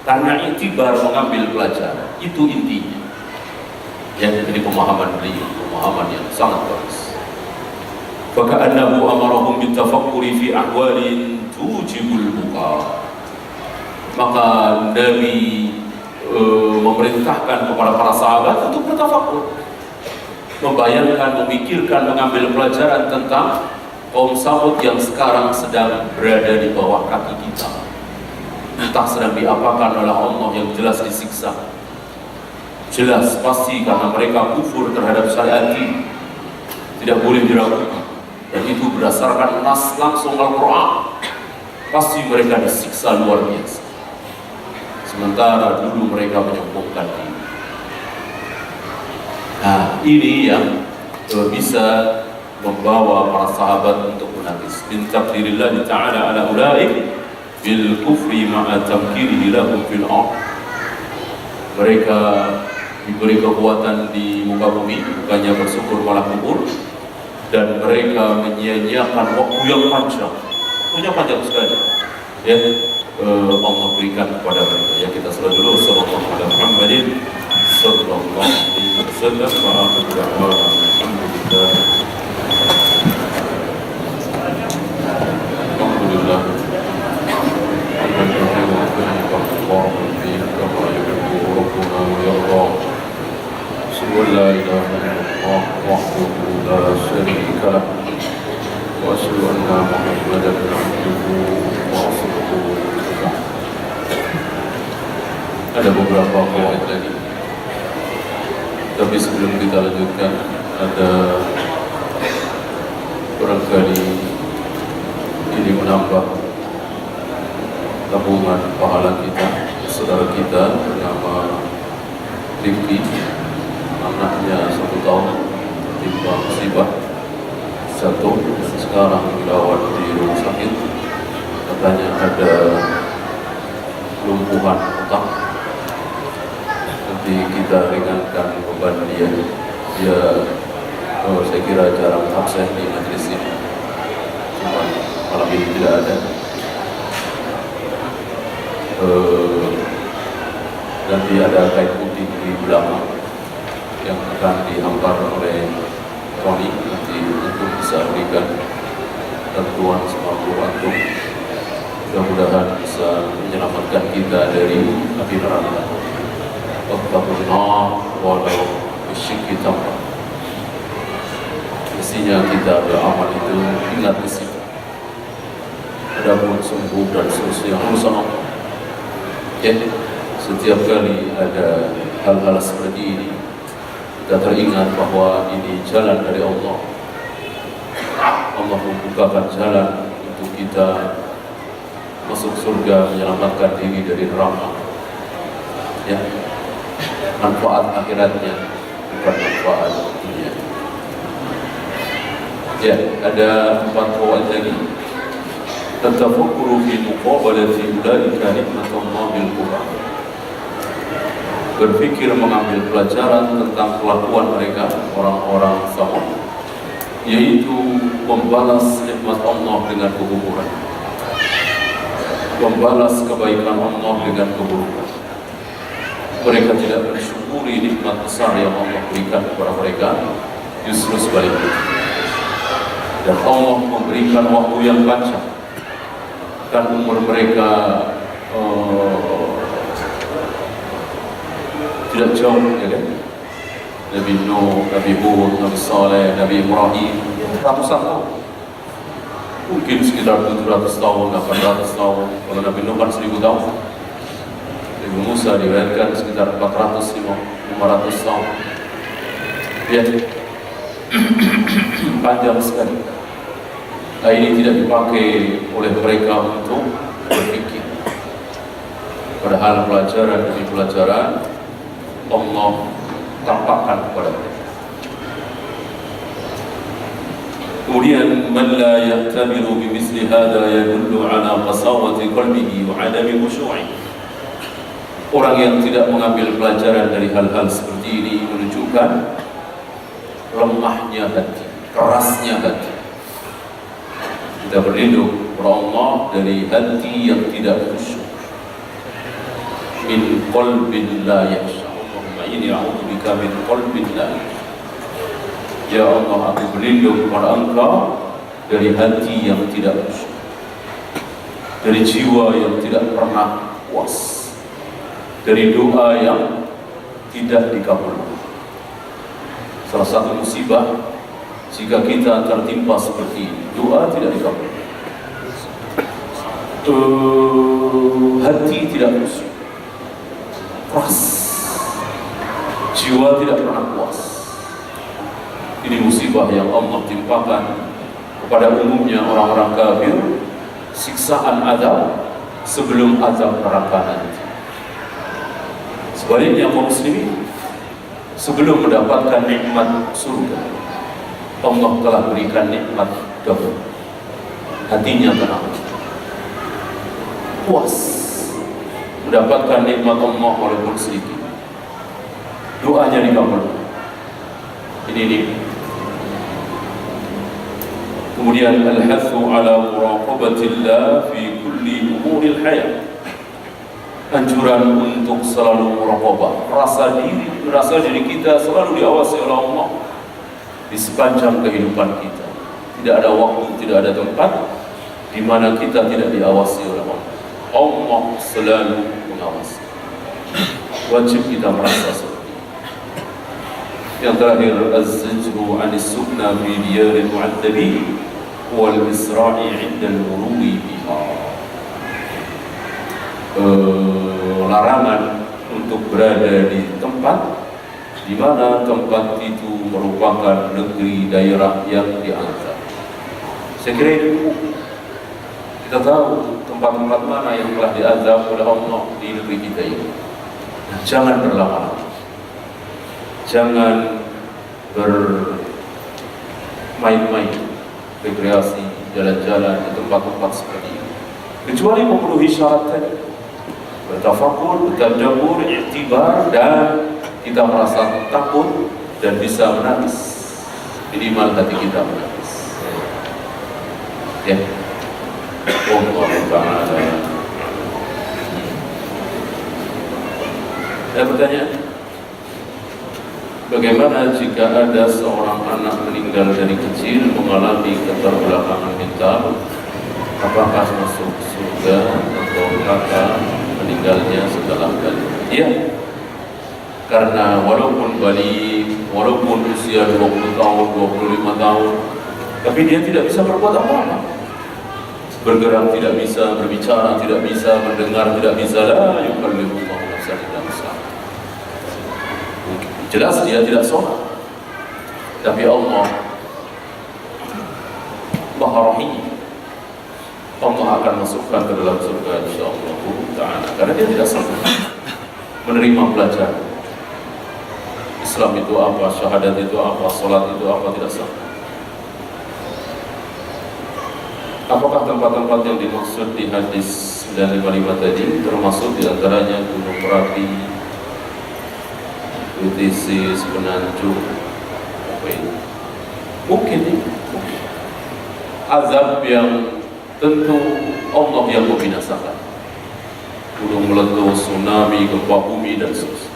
karena iktibar, mengambil pelajaran. Itu intinya. Yang jadi pemahaman beliau, pemahaman yang sangat bagus. Faka'annahu amarahum bitafakkuri fi ahwalin tujibul buka. Maka Nabi memerintahkan kepada para sahabat untuk bertafakkur, membayangkan, memikirkan, mengambil pelajaran tentang kaum Samud yang sekarang sedang berada di bawah kaki kita. Entah sedang diapakan oleh Allah yang jelas disiksa. Jelas pasti karena mereka kufur terhadap syariat ini, tidak boleh diragukan. Dan itu berdasarkan nas langsung Al-Quran. Pasti mereka disiksa luar biasa. Sementara dulu mereka menyombongkan diri. Nah, ini yang bisa membawa para sahabat untuk menangis. Min taqdirillah ta'ala ala ulaik bil kufri ma'a tamkirihi lahum fil ardh. Mereka diberi kekuatan di muka bumi, bukannya bersyukur malah kubur, dan mereka menyia-nyiakan waktu yang panjang. Waktunya panjang sekali. Ya, Allah berikan kepada mereka. Ya, kita selalu dulu sallallahu alaihi Muhammadin sallallahu alaihi wasallam wa akhiru da'wana alhamdulillah. Alhamdulillah. لا إله إلا الله وحده لا شريك له وأشهد أن محمدا عبده ورسوله. Ada beberapa poin lagi, tapi sebelum kita lanjutkan, ada barangkali ini menambah tabungan pahala kita. Saudara kita bernama Rifki, anaknya 1 tahun tertimpa musibah jatuh, sekarang dirawat di rumah sakit. Katanya ada lumpuhan otak. Nanti kita ringankan beban dia. Saya kira jarang absen di majelis ini, cuma malam ini tidak ada. Nanti ada kain putih di belakang yang akan dihampar oleh Roni nanti untuk bisa berikan bantuan semampu antum. Mudah-mudahan bisa menyelamatkan kita dari api neraka. Wattaqullah walau bisyikki tamrah. Mestinya kita beramal itu ingat risiko. Adapun sembuh dan seterusnya urusan Allah. Setiap kali ada hal-hal seperti ini, kita teringat bahwa ini jalan dari Allah. Allah membukakan jalan untuk kita masuk surga, menyelamatkan diri dari neraka. Ya, manfaat akhiratnya bukan manfaat dunia. Ya, ada 4 poin lagi. Tatafakkuru fi muqabalati ulaika nikmatullahil kubra. Berpikir, mengambil pelajaran tentang kelakuan mereka, orang-orang Samud, yaitu membalas nikmat Allah dengan kekufuran, membalas kebaikan Allah dengan keburukan. Mereka tidak mensyukuri nikmat besar yang Allah berikan kepada mereka, justru sebaliknya. Dan Allah memberikan waktu yang panjang, dan umur mereka tidak jauh, ya kan? Nabi Nuh, Nabi Hud, Nabi Saleh, Nabi Ibrahim, ratusan tahun. Mungkin sekitar 700 tahun, 800 tahun. Kalau Nabi Nuh kan 1000 tahun. Nabi Musa diriwayatkan sekitar 400-500 tahun. Ya, panjang sekali. Nah, ini tidak dipakai oleh mereka untuk berpikir. Padahal pelajaran demi pelajaran Allah tampakkan kepada mereka. Kemudian man la ya'tabiru bi misli hadha yadullu ala qasawati qalbihi wa 'adami khushu'i. Orang yang tidak mengambil pelajaran dari hal-hal seperti ini menunjukkan lemahnya hati, kerasnya hati. Kita berlindung kepada Allah dari hati yang tidak khusyuk. Min qalbin la yakhsha. Allahumma inni a'udzubika min qalbin la yakhsha. Ya Allah, aku berlindung kepada Engkau dari hati yang tidak khusyuk, dari jiwa yang tidak pernah puas, dari doa yang tidak dikabulkan. Salah satu musibah jika kita tertimpa seperti ini, doa tidak dikabulkan, hati tidak khusyuk, keras, jiwa tidak pernah puas. Ini musibah yang Allah timpakan kepada umumnya orang-orang kafir, siksaan azab sebelum azab neraka nanti. Sebaliknya kaum muslimin, sebelum mendapatkan nikmat surga, Allah telah berikan nikmat double. Hatinya tenang, puas, mendapatkan nikmat Allah walaupun sedikit, doanya dikabulkan. Ini. Kemudian al-hathu ala muraqabatillah fi kulli umuril hayat. Anjuran untuk selalu muraqabah, rasa diri kita selalu diawasi oleh Allah di sepanjang kehidupan kita. Tidak ada waktu, tidak ada tempat di mana kita tidak diawasi oleh Allah. Allah selalu mengawasi. Wajib kita merasa seperti itu. Yang terakhir, az-zajru 'anis sukna fi diyaril mu'adzabin wal isra'i 'inda al-mururi biha. Larangan untuk berada di tempat di mana tempat itu merupakan negeri daerah yang diazab. Saya kira itu kita tahu tempat-tempat mana yang telah diazab oleh Allah di negeri kita ini. Jangan berlama-lama, jangan bermain-main, rekreasi, jalan-jalan di tempat-tempat seperti ini, kecuali memenuhi syarat tadi: bertafakur, bertadabbur, iktibar, dan kita merasa takut dan bisa menangis. Minimal hati kita menangis. Ya. Allah Ta'ala. Ada pertanyaan? Bagaimana jika ada seorang anak meninggal dari kecil mengalami keterbelakangan mental? Apakah masuk surga atau neraka meninggalnya setelah balik? Iya. Karena walaupun balik, walaupun usia 20 tahun, 25 tahun, tapi dia tidak bisa berbuat apa-apa. Bergerak tidak bisa, berbicara tidak bisa, mendengar tidak bisa. La yukallifullahu nafsan illa wus'aha. Jelas dia tidak sholat, tapi Allah Maha Rahim. Allah akan masukkan ke dalam surga insyaallah ta'ala, karena dia tidak sholat, menerima pelajaran Islam itu apa, syahadat itu apa, sholat itu apa, tidak sah. Apakah tempat-tempat yang dimaksud di hadis 955 tadi termasuk diantaranya Gunung Merapi, UTC, Semenanjung, apa ini? Mungkin ini azab yang tentu Allah yang membinasakan. Gunung meletus, tsunami, gempa bumi dan seterusnya.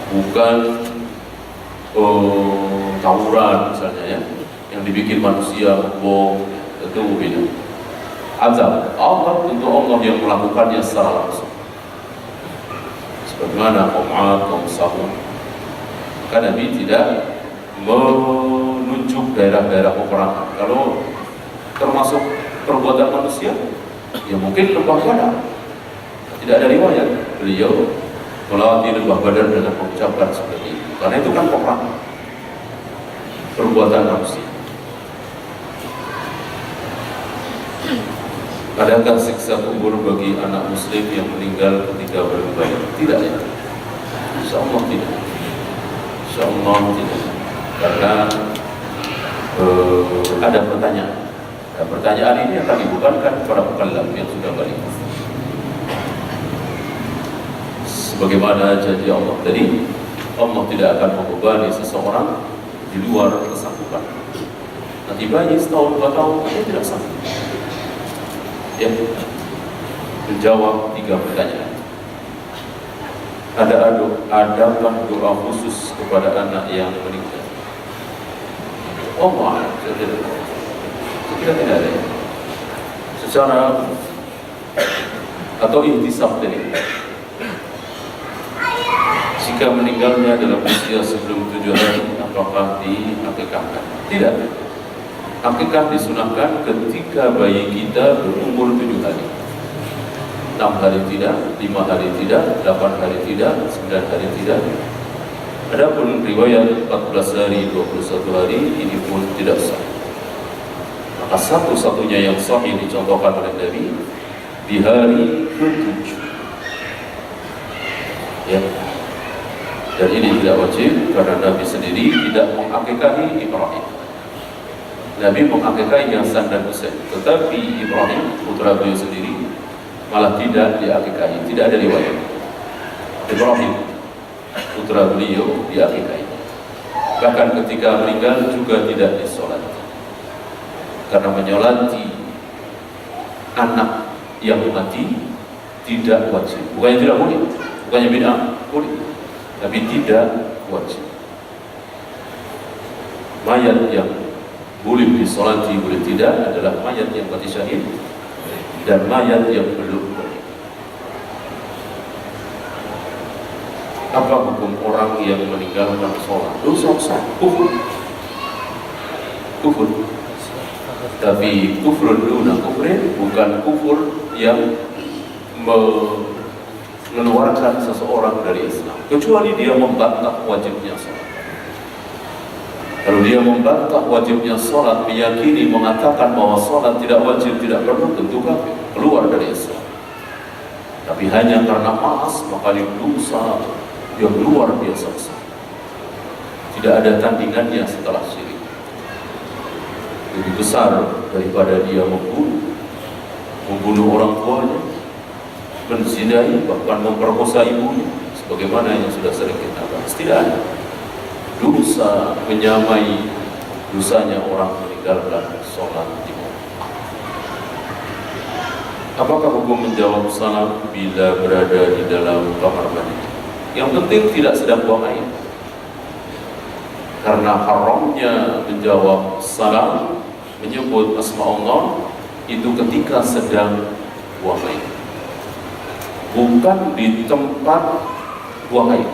Bukan tawuran misalnya ya, yang dibikin manusia, bom, itu beda. Azab Allah tentu Allah yang melakukannya secara langsung. Sebagaimana kaum 'Ad, kaum Samud, kan Nabi tidak menunjuk daerah-daerah peperangan. Kalau termasuk perbuatan manusia, ya mungkin lembah Badar. Tidak ada riwayat beliau melewati lembah Badar dengan mengucapkan seperti itu, karena itu kan peperangan, perbuatan manusia. Adakah siksa kubur bagi anak muslim yang meninggal ketika beribadah? Tidak ya, insyaallah tidak, insyaallah tidak. Karena ada pertanyaan. Dan pertanyaan ini akan dibebankan kepada mukallaf yang sudah balik. Sebagaimana janji Allah tadi, Allah tidak akan membebani seseorang di luar kesanggupan. Nanti bayi setahun 2 tahun dia tidak sanggup. Ya, menjawab 3 pertanyaan. Adakah doa khusus kepada anak yang meninggal? Allah kita tidak ada. Secara atau ihtisab tadi, jika meninggalnya dalam usia sebelum 7 hari, apakah diakikahkan? Tidak. Akikah disunahkan ketika bayi kita berumur 7 hari. 6 hari tidak, 5 hari tidak, 8 hari tidak, 9 hari tidak. Adapun riwayat 14 hari, 21 hari ini pun tidak sah. Maka satu-satunya yang sahih dicontohkan oleh Nabi di hari ke-7. Ya. Dan ini tidak wajib karena Nabi sendiri tidak mengakikahi Ibrahim. Nabi mengakikahi Hasan dan Husain, tetapi Ibrahim putra beliau sendiri malah tidak diakikahi. Tidak ada riwayat Ibrahim putra beliau diakikahi. Bahkan ketika meninggal juga tidak disolati, karena menyolati anak yang mati tidak wajib. Bukannya tidak boleh, bukannya bid'ah, boleh, tapi tidak wajib. Mayat yang boleh disolati, boleh tidak adalah mayat yang mati syahid dan mayat yang belum menikah. Apa hukum orang yang meninggalkan sholat? Dosa besar, kufur. Tapi kufrun duna kufrin, bukan kufur yang mengeluarkan seseorang dari Islam, kecuali dia membantah wajibnya sholat. Kalau dia membantah wajibnya sholat, meyakini, mengatakan bahwa sholat tidak wajib, tidak perlu, tentu kafir, keluar dari Islam. Tapi hanya karena malas, maka dosa yang luar biasa besar. Tidak ada tandingannya setelah syirik. Lebih besar daripada dia membunuh orang tuanya, menzinai, bahkan memperkosa ibunya, sebagaimana yang sudah sering kita bahas. Tidak ada dosa menyamai dosanya orang meninggalkan sholat di rumah. Apakah hukum menjawab salam bila berada di dalam kamar mandi? Yang penting tidak sedang buang air, karena haramnya menjawab salam, menyebut asma Allah itu ketika sedang buang air, bukan di tempat buang air.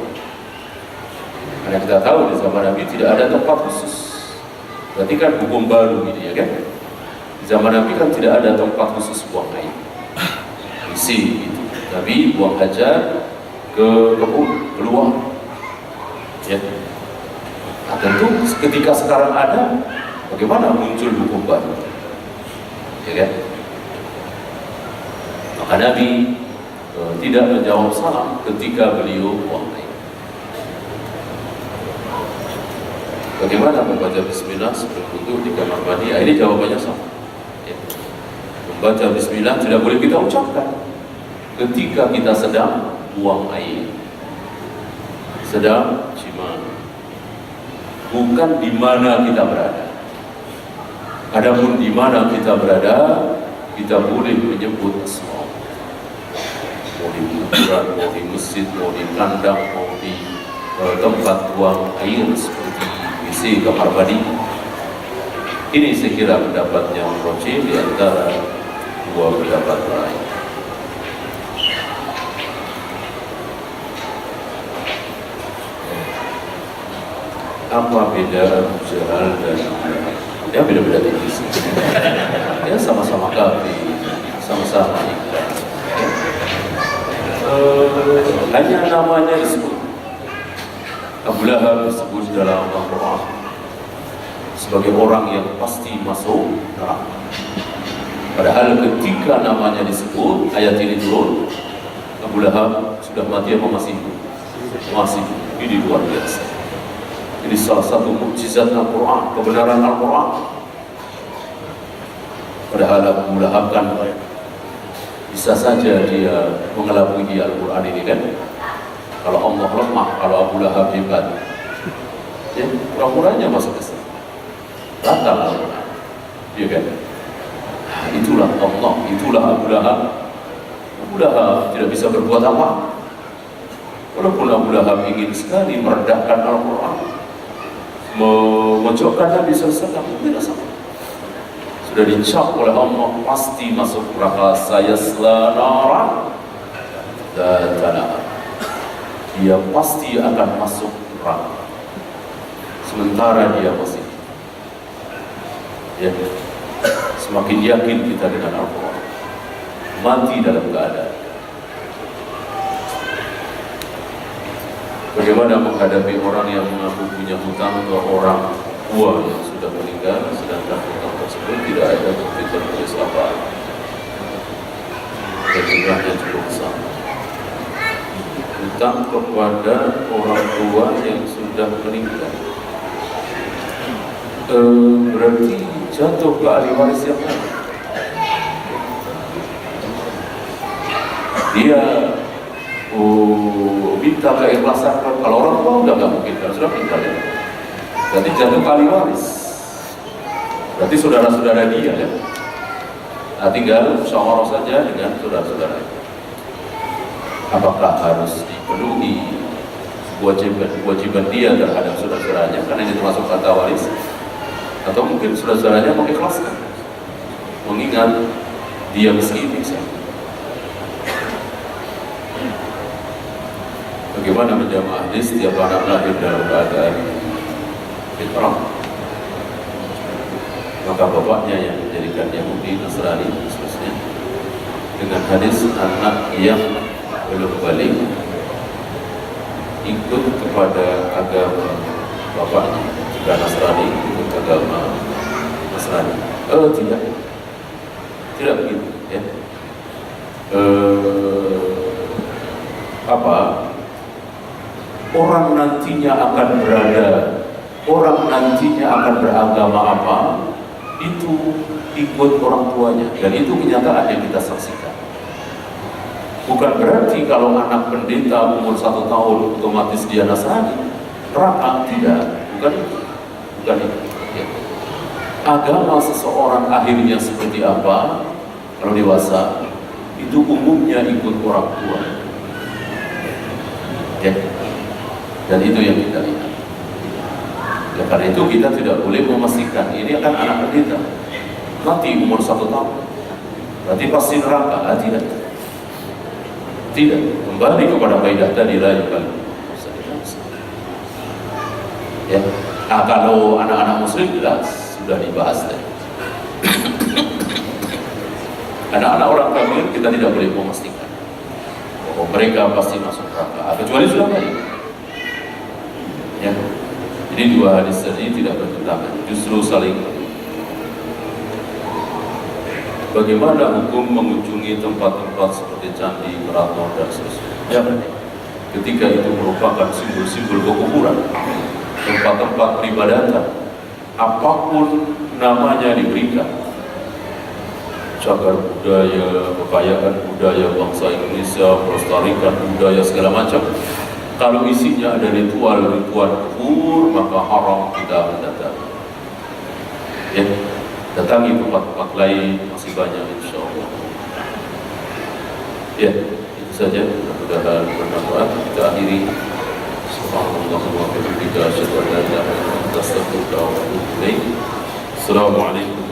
Karena kita tahu di zaman Nabi tidak ada tempat khusus. Berarti kan hukum baru ini, ya kan? Di zaman Nabi kan tidak ada tempat khusus buang air. Isi gitu. Nabi buang hajat ke kebun, keluar. Ya. Nah, tentu ketika sekarang ada, bagaimana muncul hukum baru? Ya kan? Maka Nabi tidak menjawab salam ketika beliau buang air. Bagaimana membaca bismillah sebelum wudhu di kamar mandi? Ini jawabannya sama. Ya. Membaca bismillah tidak boleh kita ucapkan ketika kita sedang buang air, sedang jima, bukan di mana kita berada. Adapun di mana kita berada, kita boleh menyebut asma. Mau di kuburan, mau di masjid, mau di kandang, mau di tempat buang air seperti WC, kamar mandi. Ini saya kira pendapat yang rajih di antara dua pendapat lain. Apa beda Abu Jahal dan Abu Lahab? Ya beda-beda tipis. Ya sama-sama kafir, sama-sama ikhlas. Hanya namanya disebut. Abu Lahab disebut dalam Al-Quran sebagai orang yang pasti masuk neraka. Padahal ketika namanya disebut, ayat ini turun, Abu Lahab sudah mati apa masih hidup? Masih. Ini luar biasa. Ini salah satu mukjizat Al-Quran, kebenaran Al-Quran. Padahal Abu Lahab kan bisa saja dia mengelabui Al-Quran ini kan, Kalau Allah lemah, kalau Abu Lahab hebat, ya pura-puranya masuk Islam. Batal Al-Quran, ya kan? Nah, itulah Allah, itulah Abu Lahab. Abu Lahab tidak bisa berbuat apa. Walaupun Abu Lahab ingin sekali meredahkan Al-Quran, memojokkan Nabi SAW, tidak sama. Sudah dicap oleh Allah, pasti masuk neraka. Sayasla naran dzata lahab. Dia pasti akan masuk neraka. Sementara dia masih, ya, semakin yakin kita dengan Al-Quran, mati dalam keadaan. Bagaimana menghadapi orang yang mengaku punya hutang ke orang tua yang sudah meninggal, sedangkan hutang tersebut tidak ada bukti tertulis apa dan jumlahnya cukup besar. Hutang kepada orang tua yang sudah meninggal, berarti jatuh ke ahli waris yang lain. Dia minta keikhlasan. Kalau orang tua udah nggak mungkin, kan sudah meninggal ya. Berarti jatuh ke ahli waris. Berarti saudara-saudara dia ya. Nah, tinggal musyawarah saja dengan saudara-saudara. Apakah harus dipenuhi kewajiban dia terhadap saudara-saudaranya karena ini termasuk kata waris, atau mungkin saudara-saudaranya mengikhlaskan, mengingat dia miskin misalnya. Bagaimana menjamaah setiap anak lahir dalam keadaan fitrah, maka bapaknya yang menjadikan Yahudi, Nasrani, seterusnya, dengan hadis anak yang belum balik ikut kepada agama bapaknya, jika Nasrani ikut agama Nasrani. Tidak begitu ya. Orang nantinya akan beragama apa, itu ikut orang tuanya, dan itu kenyataan yang kita saksikan. Bukan berarti kalau anak pendeta umur 1 tahun otomatis dia Nasrani, neraka, tidak, bukan itu. Ya. Agama seseorang akhirnya seperti apa kalau dewasa, itu umumnya ikut orang tua. Ya. Dan itu yang kita lihat. Ya, karena itu kita tidak boleh memastikan ini akan anak pendeta nanti umur 1 tahun berarti pasti neraka. Tidak. Kembali kepada kaidah tadi lah yang paling ya. Kalau anak-anak muslim jelas sudah dibahas tadi. Anak-anak orang kafir kita tidak boleh memastikan bahwa mereka pasti masuk neraka, kecuali sudah baik. Ya. Jadi dua hadis tadi tidak bertentangan, justru saling. Bagaimana hukum mengunjungi tempat-tempat seperti candi, keraton dan seterusnya? Ya, ketika itu merupakan simbol-simbol kekufuran, tempat-tempat peribadatan, apapun namanya diberikan, cagar budaya, kekayaan budaya bangsa Indonesia, pelestarikan budaya segala macam. Kalau isinya ada ritual-ritual kufur, maka haram kita mendatangi. Ya, datangi tempat-tempat lain masih banyak, insya Allah. Ya, itu saja. Mudah-mudahan bermanfaat. Kita akhiri. Subhanallah wa bihamdihi, asyhadu an la ilaha illa anta, astaghfiruka wa atubu ilaik. Assalamualaikum.